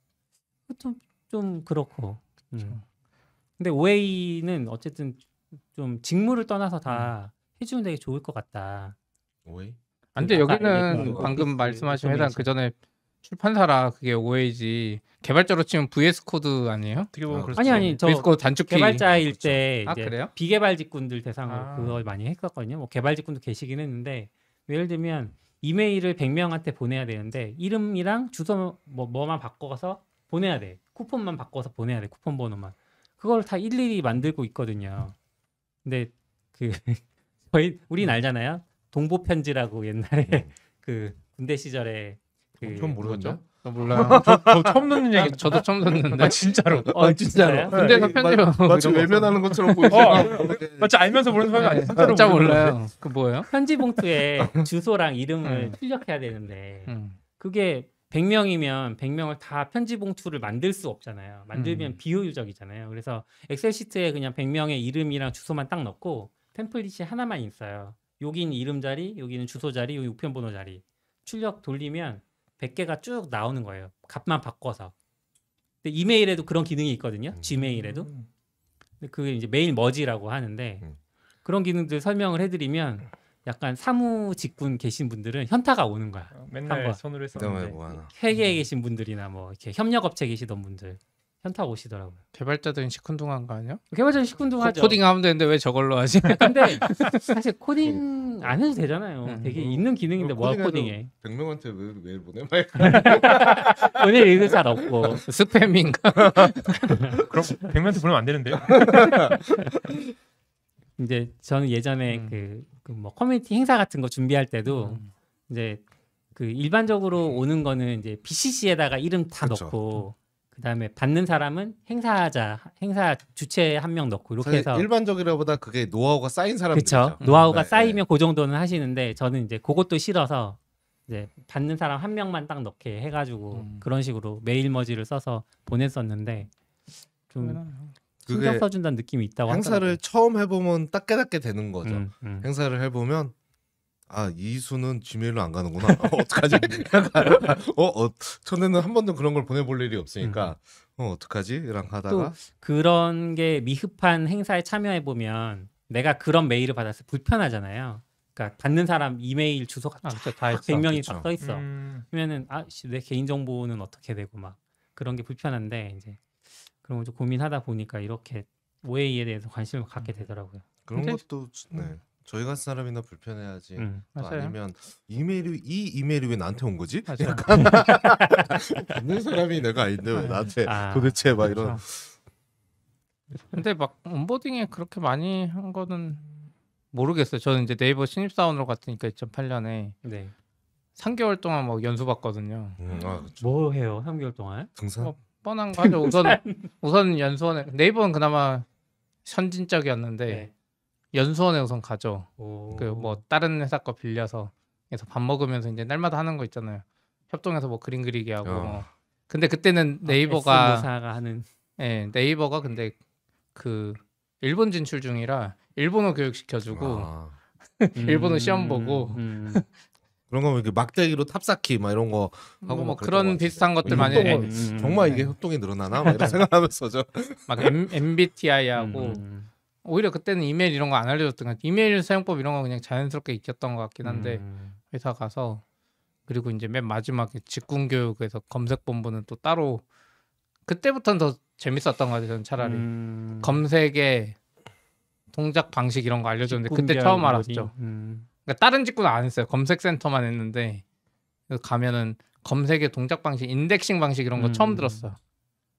S2: 좀 그렇고. 근데 OA는 어쨌든 좀 직무를 떠나서 다 해주면 되게 좋을 것 같다.
S4: 오이?
S5: 근데
S2: 아까
S5: 여기는
S2: 얘기했던
S5: 방금
S2: 오피스
S5: 말씀하신 회사
S2: 오토메이션.
S5: 그 전에 출판사라 그게 OA지 개발자로 치면 VS 코드 아니에요?
S3: 어떻게 보면
S4: 아,
S3: 그렇죠.
S2: 아니 저
S5: VS 코드 단축키
S2: 개발자일
S4: 그렇죠.
S2: 때
S5: 아,
S2: 이제
S5: 그래요?
S2: 비개발 직군들 대상으로
S5: 아.
S2: 그걸 많이 했었거든요. 뭐 개발 직군도 계시긴 했는데 예를 들면 이메일을 100명한테 보내야 되는데 이름이랑 주소 뭐만 바꿔서 보내야 돼. 쿠폰만 바꿔서 보내야 돼. 쿠폰 번호만. 그걸 다 일일이 만들고 있거든요. 근데 그 우린 알잖아요. 동보 편지라고 옛날에 그 군대 시절에
S4: 좀 모르는데.
S5: 몰라요.
S3: 저 처음 듣는 얘기.
S5: 저도 처음 듣는데.
S3: 아 진짜로.
S2: 진짜요?
S5: 군대에서 편집하고
S4: 마치
S5: 이런 거
S4: 외면하는 것처럼 보이죠.
S3: 마치 알면서 모르는 사람이 아니야. 진짜로
S5: 진짜
S3: 모르는 거지.
S5: 몰라요. 그 뭐예요?
S2: 편지 봉투에 주소랑 이름을 출력해야 되는데 그게 100명이면 100명을 다 편지 봉투를 만들 수 없잖아요. 만들면 비효율적이잖아요. 그래서 엑셀 시트에 그냥 100명의 이름이랑 주소만 딱 넣고 템플릿이 하나만 있어요. 여기는 이름 자리, 여기는 주소 자리, 여기 우편 번호 자리. 출력 돌리면 100개가 쭉 나오는 거예요. 값만 바꿔서. 근데 이메일에도 그런 기능이 있거든요. G메일에도. 근데 그게 이제 메일 머지라고 하는데 그런 기능들 설명을 해드리면 약간 사무 직군 계신 분들은 현타가 오는 거야.
S3: 맨날
S2: 한번.
S3: 손으로
S4: 그다음에
S3: 했었는데.
S4: 뭐 하나.
S2: 회계에 계신 분들이나 뭐 이렇게 협력업체 계시던 분들 현타 오시더라고요.
S5: 개발자들은 시큰둥한 거 아니야?
S2: 개발자는 시큰둥하죠.
S5: 코딩 하면 되는데 왜 저걸로 하지?
S2: 근데 사실 코딩 안 해도 되잖아요. 되게 있는 기능인데 뭐
S4: 코딩해도
S2: 코딩해.
S4: 100명한테 왜 메일 보내?
S2: 오늘 읽을 잘 없고.
S5: 스팸인가?
S3: 그럼 100명한테 보내면 안 되는데요?
S2: 이제 저는 예전에 그 뭐 커뮤니티 행사 같은 거 준비할 때도 이제 그 일반적으로 오는 거는 이제 BCC에다가 이름 다
S4: 그쵸.
S2: 넣고 그다음에 받는 사람은 행사 주체 한 명 넣고 이렇게
S4: 사실
S2: 해서
S4: 일반적이라보다 그게 노하우가 쌓인 사람들이죠.
S2: 그렇죠. 노하우가
S4: 네,
S2: 쌓이면 그 정도는 하시는데 저는 이제 그것도 싫어서 이제 받는 사람 한 명만 딱 넣게 해가지고 그런 식으로 메일 머지를 써서 보냈었는데 좀 신경
S4: 그게
S2: 써준다는 느낌이 있다고
S4: 행사를
S2: 하더라고요.
S4: 처음 해보면 딱 깨닫게 되는 거죠.
S2: 음.
S4: 행사를 해보면 이 수는 지메일로 안 가는구나. 어떡하지? 약간, 전에는 한 번도 그런 걸 보내볼 일이 없으니까 어떡하지? 이랑 하다가
S2: 그런 게 미흡한 행사에 참여해 보면 내가 그런 메일을 받았을 때 불편하잖아요. 그러니까 받는 사람 이메일 주소가
S5: 진짜 다 했어.
S2: 100명이
S4: 그쵸.
S2: 딱 써 있어. 그러면은 내 개인 정보는 어떻게 되고 막 그런 게 불편한데 이제 그런 걸 좀 고민하다 보니까 이렇게 OA에 대해서 관심을 갖게 되더라고요.
S4: 그런
S5: 근데-
S4: 것도 저희 같은 사람이나 불편해야지. 또
S5: 맞아요.
S4: 아니면 이 이메일이 왜 나한테 온 거지?
S5: 맞아요.
S4: 받는 사람이 내가 아닌데 왜 나한테
S2: 아,
S4: 도대체 막 이런.
S5: 근데 막 온보딩에 그렇게 많이 한 거는 모르겠어요. 저는 이제 네이버 신입사원으로 갔으니까 2008년에
S2: 네.
S5: 3개월 동안 뭐 연수 받거든요.
S4: 그쵸.
S2: 뭐 해요? 3개월 동안?
S4: 등산.
S5: 뭐 뻔한 거 하죠. 우선 연수원에 네이버는 그나마 선진적이었는데
S2: 네.
S5: 연수원에 우선 가죠.
S2: 오.
S5: 그 뭐 다른 회사 거 빌려서 그래서 밥 먹으면서 이제 날마다 하는 거 있잖아요. 협동해서 뭐 그림 그리기 하고.
S4: 어.
S5: 뭐. 근데 그때는 네이버가
S2: S모사가 하는
S5: 네이버가 근데 그 일본 진출 중이라 일본어 교육 시켜주고
S4: 아.
S5: 일본어 시험 보고
S4: 그런 거면 이렇게 막대기로 탑쌓기 막 이런 거 하고
S5: 뭐
S4: 막
S5: 그런 비슷한 것들 많이
S4: 협동을 정말 이게 협동이 늘어나나 막 이런 생각하면서
S5: 막 MBTI하고 오히려 그때는 이메일 이런 거 안 알려줬던 것 같아요. 이메일 사용법 이런 거 그냥 자연스럽게 익혔던 것 같긴 한데 회사 가서 그리고 이제 맨 마지막에 직군교육에서 검색본부는 또 따로 그때부터는 더 재밌었던 것 같아요. 저는 차라리 검색의 동작 방식 이런 거 알려줬는데 그때 처음 알았죠. 그러니까 다른 직구는 안 했어요. 검색센터만 했는데 가면은 검색의 동작 방식, 인덱싱 방식 이런 거 처음 들었어요.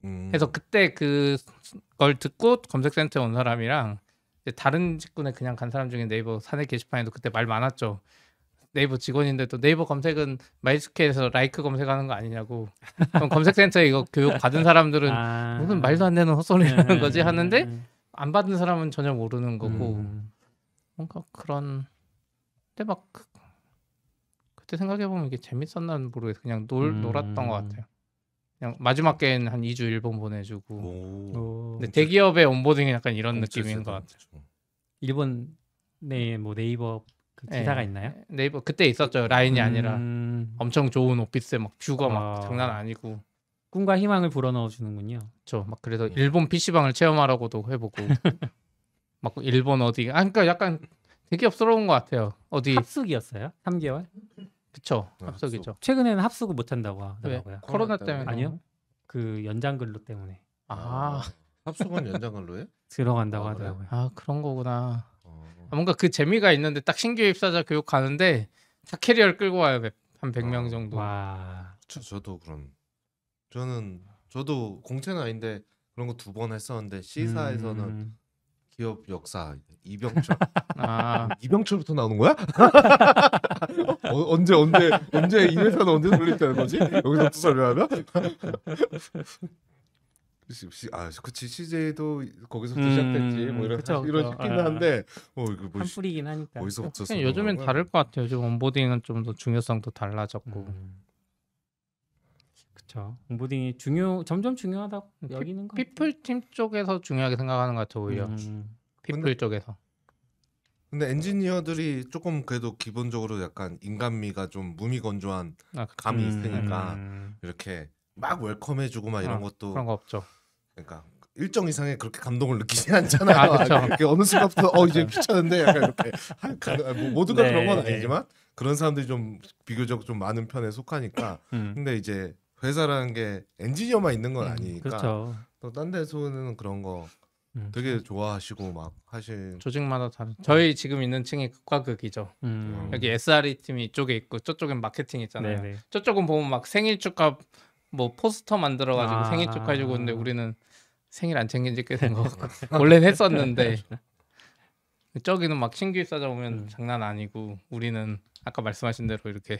S5: 그래서 그때 그걸 듣고 검색센터에 온 사람이랑 이제 다른 직군에 그냥 간 사람 중에 네이버 사내 게시판에도 그때 말 많았죠. 네이버 직원인데도 네이버 검색은 마이스퀘어에서 라이크 검색하는 거 아니냐고. 그럼 검색센터에 이거 교육 받은 사람들은 무슨 말도 안 되는 헛소리 하는 거지 하는데 안 받은 사람은 전혀 모르는 거고. 뭔가 그런 근데 막 그때 생각해보면 이게 재밌었나는 모르겠어요. 그냥 놀았던 것 같아요. 그냥 마지막 게임 한 2주 일본 보내주고. 근데 대기업의 온보딩이 약간 이런 느낌인 것 같아요.
S2: 일본에 뭐 네이버 그 기사가 있나요?
S5: 네이버 그때 있었죠. 라인이 아니라 엄청 좋은 오피스에 막 뷰가 막 장난 아니고
S2: 꿈과 희망을 불어넣어 주는군요.
S5: 그렇죠. 막 그래서 일본 PC방을 체험하라고도 해보고 막 일본 어디 그러니까 약간 대기업스러운 것 같아요. 어디
S2: 합숙이었어요? 3개월?
S5: 그쵸. 합숙이죠.
S2: 최근에는 합숙을 못 한다고 하더라고요.
S5: 코로나 때문에
S2: 아니요. 그 연장 근로 때문에
S4: 합숙은 연장 근로에
S2: 들어간다고 하더라고요.
S5: 그런 거구나. 뭔가 그 재미가 있는데 딱 신규 입사자 교육 가는데 다 캐리어를 끌고 와요. 한 100명 정도.
S2: 와.
S4: 저도 그럼 저도 공채는 아닌데 그런 거 2번 했었는데 C사에서는 기업 역사 이병철 이병철부터 나오는 거야? 언제 이 회사는 언제 설립되는 거지? 여기서부터 설명하면? 그치 CJ도 거기서부터 시작됐지 뭐 이런 싶기는 한데 이거 뭐
S2: 한뿌리긴 하니까.
S4: 어디서부터
S5: 요즘엔 다를 것 같아요. 요즘 온보딩은 좀 더 중요성도 달라졌고.
S2: 그렇죠. 온보딩이 점점 중요하다고 여기는 거.
S5: 피플 팀 쪽에서 중요하게 생각하는 것 같아요. 오히려 피플 쪽에서.
S4: 근데 엔지니어들이 조금 그래도 기본적으로 약간 인간미가 좀 무미건조한 감이 있으니까 이렇게 막 웰컴해주고 막 이런 것도
S5: 그런 거 없죠.
S4: 그러니까 일정 이상의 그렇게 감동을 느끼지 않잖아요.
S5: 그렇죠.
S4: 어느 순간부터 이제 귀찮은데 약간 이렇게 뭐 모두가 그런 건 아니지만 그런 사람들이 좀 비교적 좀 많은 편에 속하니까. 근데 이제 회사라는 게 엔지니어만 있는 건 아니니까.
S2: 그렇죠.
S4: 또 딴 데서는 그런 거 되게 좋아하시고 막 하실.
S5: 조직마다 다른. 저희 지금 있는 층이 극과 극이죠. 여기 SRE 팀이 이쪽에 있고 저쪽엔 마케팅 있잖아요.
S2: 네네.
S5: 저쪽은 보면 막 생일 축하 뭐 포스터 만들어가지고 생일 축하해주고 있는데 우리는 생일 안 챙긴 지 꽤 된 거 같고 원래는 했었는데 저기는 막 신규 입사자 오면 장난 아니고 우리는 아까 말씀하신 대로 이렇게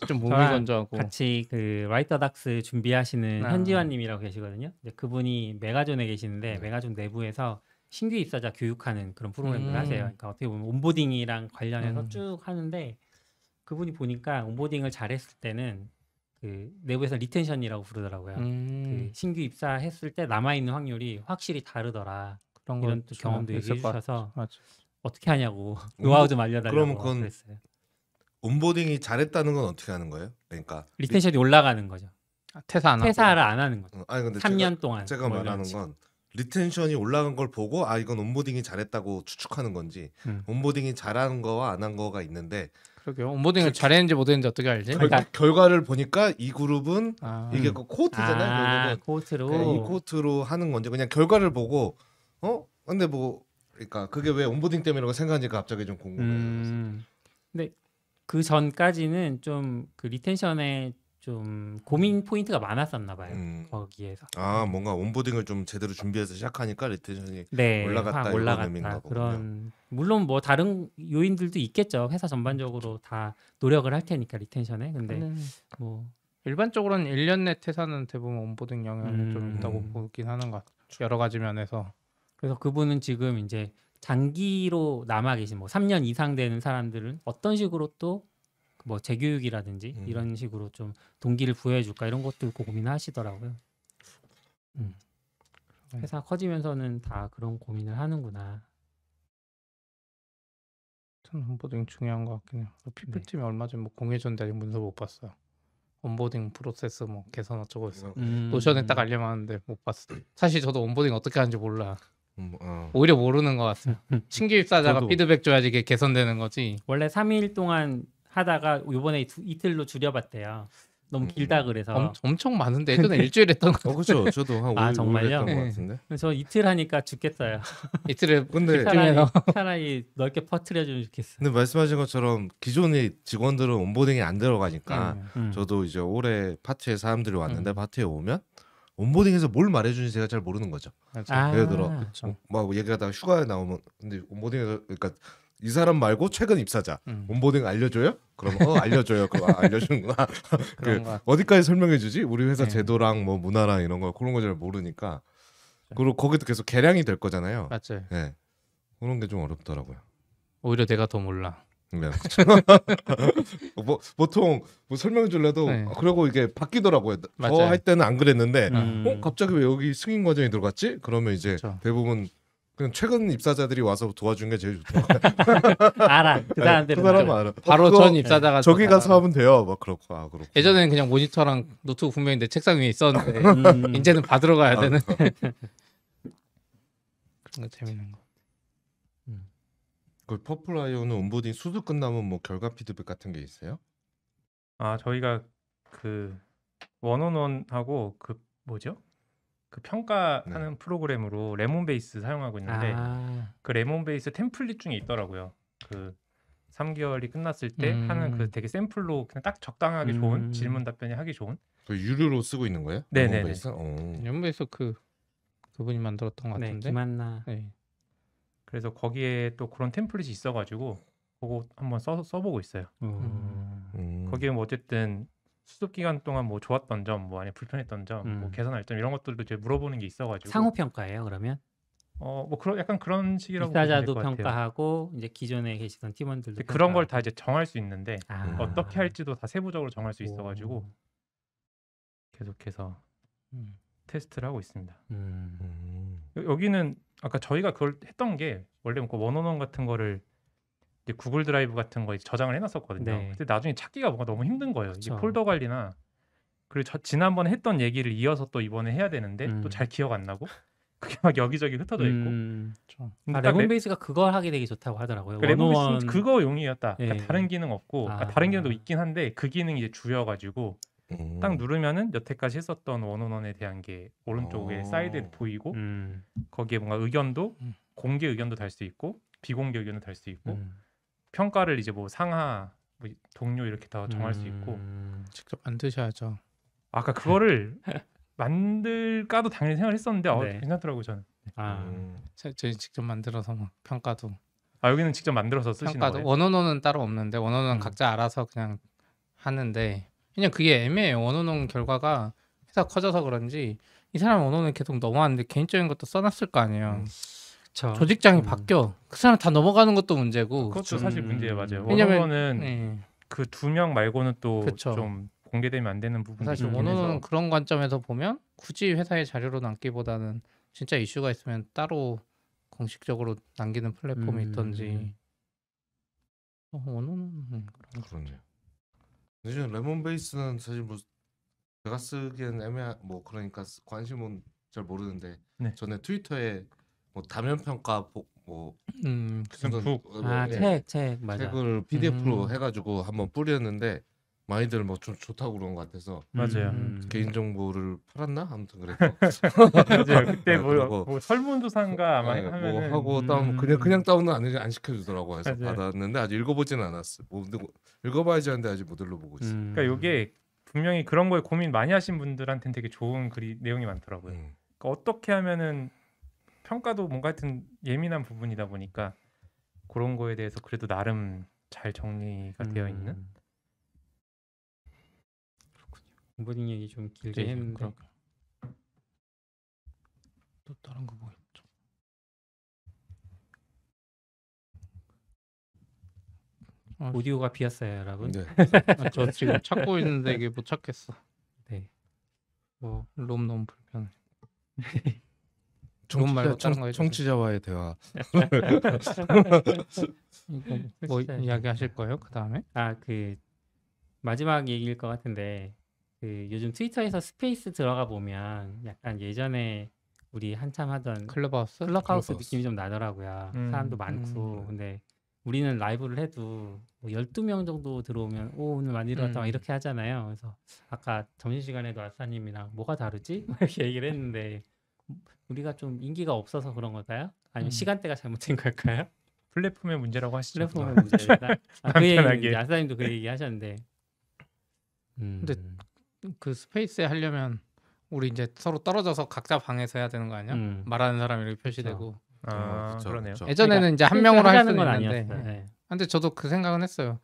S5: 좀 무미건조하고
S2: 같이 그 라이터닥스 준비하시는 현지환님이라고 계시거든요. 근데 그분이 메가존에 계시는데 메가존 내부에서 신규 입사자 교육하는 그런 프로그램을 하세요. 그러니까 어떻게 보면 온보딩이랑 관련해서 쭉 하는데 그분이 보니까 온보딩을 잘했을 때는 그 내부에서 리텐션이라고 부르더라고요. 그 신규 입사했을 때 남아 있는 확률이 확실히 다르더라.
S5: 그런
S2: 이런 또 경험도 얘기해 주셔서 어떻게 하냐고 노하우 좀 알려달라고
S4: 그러면 그건
S2: 그랬어요.
S4: 온보딩이 잘했다는 건 어떻게 하는 거예요? 그러니까
S2: 리텐션이 올라가는 거죠. 퇴사를 안 하는 거죠.
S4: 아니 근데
S2: 3년 동안
S4: 제가 말하는 건 리텐션이 올라간 걸 보고 이건 온보딩이 잘했다고 추측하는 건지 온보딩이 잘한 거와 안 한 거가 있는데
S5: 그러게요. 온보딩을 잘했는지 못했는지 어떻게 알지?
S4: 결과를 보니까 이 그룹은 이게 그 코호트잖아요.
S2: 코호트로
S4: 이 코호트로 하는 건지 그냥 결과를 보고 근데 뭐 그러니까 그게 왜 온보딩 때문이라고 생각하는지 갑자기 좀 궁금해요.
S2: 근데 그 전까지는 좀 그 리텐션에 좀 고민 포인트가 많았었나 봐요. 거기에서.
S4: 뭔가 온보딩을 좀 제대로 준비해서 시작하니까 리텐션이
S2: 올라갔다. 그런 물론 뭐 다른 요인들도 있겠죠. 회사 전반적으로 다 노력을 할 테니까 리텐션에. 근데 뭐
S5: 일반적으로는 1년 내 퇴사는 대부분 온보딩 영향이 좀 있다고 보긴 하는 것 같아요. 여러 가지 면에서.
S2: 그래서 그분은 지금 이제 장기로 남아 계신 뭐 3년 이상 되는 사람들은 어떤 식으로 또 뭐 재교육이라든지 이런 식으로 좀 동기를 부여해 줄까 이런 것도 고민하시더라고요. 회사 커지면서는 다 그런 고민을 하는구나.
S5: 참 온보딩 중요한 것 같긴 해요. 피플팀이 얼마 전에 뭐 공회전인데 아직 문서 못 봤어요. 온보딩 프로세스 뭐 개선 어쩌고 했어. 노션에 딱 알려놨는데 못 봤어. 사실 저도 온보딩 어떻게 하는지 몰라. 오히려 모르는 것 같아요. 신규 입사자가
S4: 저도.
S5: 피드백 줘야지 이게 개선되는 거지.
S2: 원래 3일 동안 하다가 요번에 이틀로 줄여봤대요. 너무 길다 그래서.
S5: 엄청 많은데 예전에 일주일 했던 거.
S4: 그렇죠. 저도 한 5일
S2: 정말요?
S4: 했던 것
S5: 네.
S4: 같은데.
S2: 그래서 이틀 하니까 죽겠어요.
S5: 이틀에
S4: 근데
S2: 차라리 넓게 퍼뜨려주면 좋겠어.
S4: 근데 말씀하신 것처럼 기존의 직원들은 온보딩이 안 들어가니까 저도 이제 올해 파트에 사람들이 왔는데 파트에 오면 온보딩에서 뭘 말해주는지 제가 잘 모르는 거죠. 예를 들어 막 얘기하다가 휴가에 나오면 근데 온보딩에서 그러니까 이 사람 말고 최근 입사자 온보딩 알려줘요? 그럼 알려줘요. 그럼 알려주는구나. 어디까지 설명해주지? 우리 회사 제도랑 뭐 문화랑 이런 거 그런 거 잘 모르니까 그리고 거기도 계속 개량이 될 거잖아요.
S5: 맞아요.
S4: 네. 그런 게 좀 어렵더라고요.
S5: 오히려 내가 더 몰라.
S4: 네. 뭐 보통 뭐 설명해 줄래도 그러고 이게 바뀌더라고요. 저 할 때는 안 그랬는데 갑자기 왜 여기 승인 과정이 들어갔지? 그러면 이제 대부분 그냥 최근 입사자들이 와서 도와준 게 제일 좋더라고요.
S2: 알아. 그 사람들은
S4: 그 사람은 알아.
S5: 바로 전 입사자가
S4: 저기 가서 하면 돼요. 막 그렇고 그렇고.
S5: 예전에는 그냥 모니터랑 노트북 분명히 내 책상 위에 있었는데 이제는 받으러 가야 되는. 그런 거 재밌는 거.
S4: 그 퍼플아이오는 온보딩 수습 끝나면 뭐 결과 피드백 같은 게 있어요?
S3: 저희가 그 원온원하고 그 뭐죠? 그 평가하는 프로그램으로 레몬베이스 사용하고 있는데 그 레몬베이스 템플릿 중에 있더라고요. 그 3개월이 끝났을 때 하는 그 되게 샘플로 그냥 딱 적당하게 좋은 질문 답변이 하기 좋은.
S4: 그 유료로 쓰고 있는 거예요?
S3: 네네네.
S5: 연구에서 그분이 만들었던 것 같은데.
S2: 김한나.
S5: 네.
S3: 그래서 거기에 또 그런 템플릿이 있어가지고 그거 한번 써보고 있어요. 거기에 뭐 어쨌든 수습 기간 동안 뭐 좋았던 점, 뭐 아니면 불편했던 점, 뭐 개선할 점 이런 것들도 이제 물어보는 게 있어가지고
S2: 상호 평가예요. 그러면
S3: 뭐 그런 약간 그런 식이라고 보시면
S2: 입사자도
S3: 될 것 같아요.
S2: 평가하고 이제 기존에 계시던 팀원들도
S3: 그런 걸 다 이제 정할 수 있는데
S2: 아.
S3: 어떻게 할지도 다 세부적으로 정할 수 있어가지고 계속해서 테스트를 하고 있습니다. 여기는 아까 저희가 그걸 했던 게 원래 뭐 원온원 같은 거를 이제 구글 드라이브 같은 거에 저장을 해놨었거든요.
S2: 네.
S3: 근데 나중에 찾기가 뭔가 너무 힘든 거예요. 이게
S2: 그쵸.
S3: 폴더 관리나 그리고 지난번에 했던 얘기를 이어서 또 이번에 해야 되는데 또 잘 기억 안 나고 그게 막 여기저기 흩어져 있고. 근데 딱
S2: 레몬베이스가 그걸 하기 되게 좋다고 하더라고요.
S3: 레몬베이스는 그거 용이었다. 그러니까
S2: 네.
S3: 다른 기능 없고 다른 기능도 있긴 한데 그 기능이 이제 주여가지고 딱 누르면은 여태까지 했었던 원온원에 대한 게 오른쪽에 사이드에 보이고 거기에 뭔가 의견도 공개 의견도 달 수 있고 비공개 의견도 달 수 있고 평가를 이제 뭐 상하 뭐 동료 이렇게 다 정할 수 있고.
S5: 직접 만드셔야죠.
S3: 아까 그거를 만들까도 당연히 생각했었는데
S2: 네.
S3: 괜찮더라고요 저는.
S5: 저희 직접 만들어서 막 평가도.
S3: 여기는 직접 만들어서 쓰시는
S5: 평가도
S3: 거예요?
S5: 원어원은 따로 없는데 원어원은 각자 알아서 그냥 하는데 그냥 그게 애매해요. 원어원 결과가 회사 커져서 그런지 이 사람 원어원 계속 넘어왔는데 개인적인 것도 써놨을 거 아니에요. 조직장이 바뀌어. 그 사람 다 넘어가는 것도 문제고.
S3: 그것도 사실 문제예요, 맞아요.
S5: 왜냐면
S3: 원어원은 그 2명 말고는 또 좀 공개되면 안 되는 부분이
S5: 사실 원어원은 그런 관점에서 보면 굳이 회사의 자료로 남기보다는 진짜 이슈가 있으면 따로 공식적으로 남기는 플랫폼이 있던지. 원어원은
S4: 그러네요. 근데 레몬베이스는 사실 뭐 제가 쓰기엔 뭐 그러니까 관심은 잘 모르는데 전에 트위터에 뭐 다면 평가 뭐
S2: 책 맞아.
S4: 책을 PDF로 해가지고 한번 뿌렸는데 많이들 뭐 좀 좋다고 그런 것 같아서
S3: 맞아요.
S4: 개인 정보를 팔았나 아무튼 그래서
S3: 맞아요. 그때 뭐 설문조사인가 아마 하면은
S4: 뭐 하고 다운 그냥 다운은 안 시켜주더라고 해서 받았는데 아직 읽어보지는 않았어. 뭐 읽어봐야지 하는데 아직 못 읽어보고 있어.
S3: 그러니까 이게 분명히 그런 거에 고민 많이 하신 분들한테는 되게 좋은 내용이 많더라고요. 그러니까 어떻게 하면은 평가도 뭔가 하여튼 예민한 부분이다 보니까 그런 거에 대해서 그래도 나름 잘 정리가 되어 있는.
S2: 온보딩 얘기 좀 길게 했는데
S5: 또 다른 거 뭐 있죠?
S2: 오디오가 비었어요, 여러분.
S4: 네.
S5: 저 지금 찾고 있는데 이게 못 찾겠어.
S2: 네.
S5: 뭐 롬 너무 불편해. 롬 말고 다른 거 해주세요.
S4: 청취자와의 대화.
S5: 이거 뭐 이야기하실 거예요? 그 다음에?
S2: 그 마지막 얘기일 것 같은데 그 요즘 트위터에서 스페이스 들어가 보면 약간 예전에 우리 한참 하던
S5: 클럽하우스?
S2: 클럽하우스
S4: 클럽하우스.
S2: 느낌이 좀 나더라고요. 사람도 많고. 근데 우리는 라이브를 해도 뭐 12명 정도 들어오면 오늘 많이 들어왔다 막 이렇게 하잖아요. 그래서 아까 점심시간에도 아싸님이랑 뭐가 다르지? 막 이렇게 얘기를 했는데 우리가 좀 인기가 없어서 그런 걸까요? 아니면 시간대가 잘못된 걸까요?
S3: 플랫폼의 문제라고 하시죠.
S2: 플랫폼의 문제다. 그 얘기
S3: 간단하게.
S2: 아싸님도 그 얘기 하셨는데.
S5: 근데 그 스페이스에 하려면 우리 이제 서로 떨어져서 각자 방에서 해야 되는 거 아니야? 말하는 사람이 이렇게 표시되고.
S4: 그쵸,
S3: 그러네요.
S4: 그쵸.
S5: 예전에는 이제 한 명으로 할
S2: 하자는
S5: 수는
S2: 건
S5: 있는데.
S2: 아니었어요. 네.
S5: 근데 저도 그 생각은 했어요.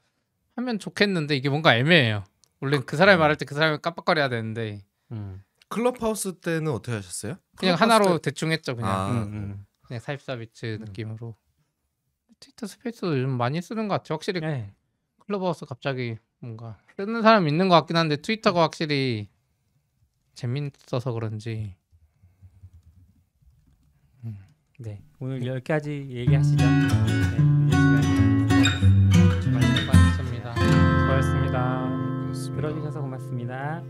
S5: 하면 좋겠는데 이게 뭔가 애매해요. 원래 그 사람이 말할 때 그 사람이 깜빡거려야 되는데
S4: 클럽하우스 때는 어떻게 하셨어요?
S5: 그냥
S4: 클럽하우스
S5: 하나로
S4: 때-
S5: 대충 했죠. 그냥
S4: 아,
S5: 그냥 44비트 느낌으로. 트위터 스페이스도 요즘 많이 쓰는 것 같죠. 확실히
S2: 네.
S5: 클럽하우스 갑자기 뭔가 쓰는 사람 있는 것 같긴 한데 트위터가 확실히 재밌어서 그런지.
S2: 네. 오늘 여기까지 얘기하시죠. 네.
S5: 수고하셨습니다.
S3: 수고하셨습니다.
S4: 그렇습니다.
S2: 들어주셔서 고맙습니다.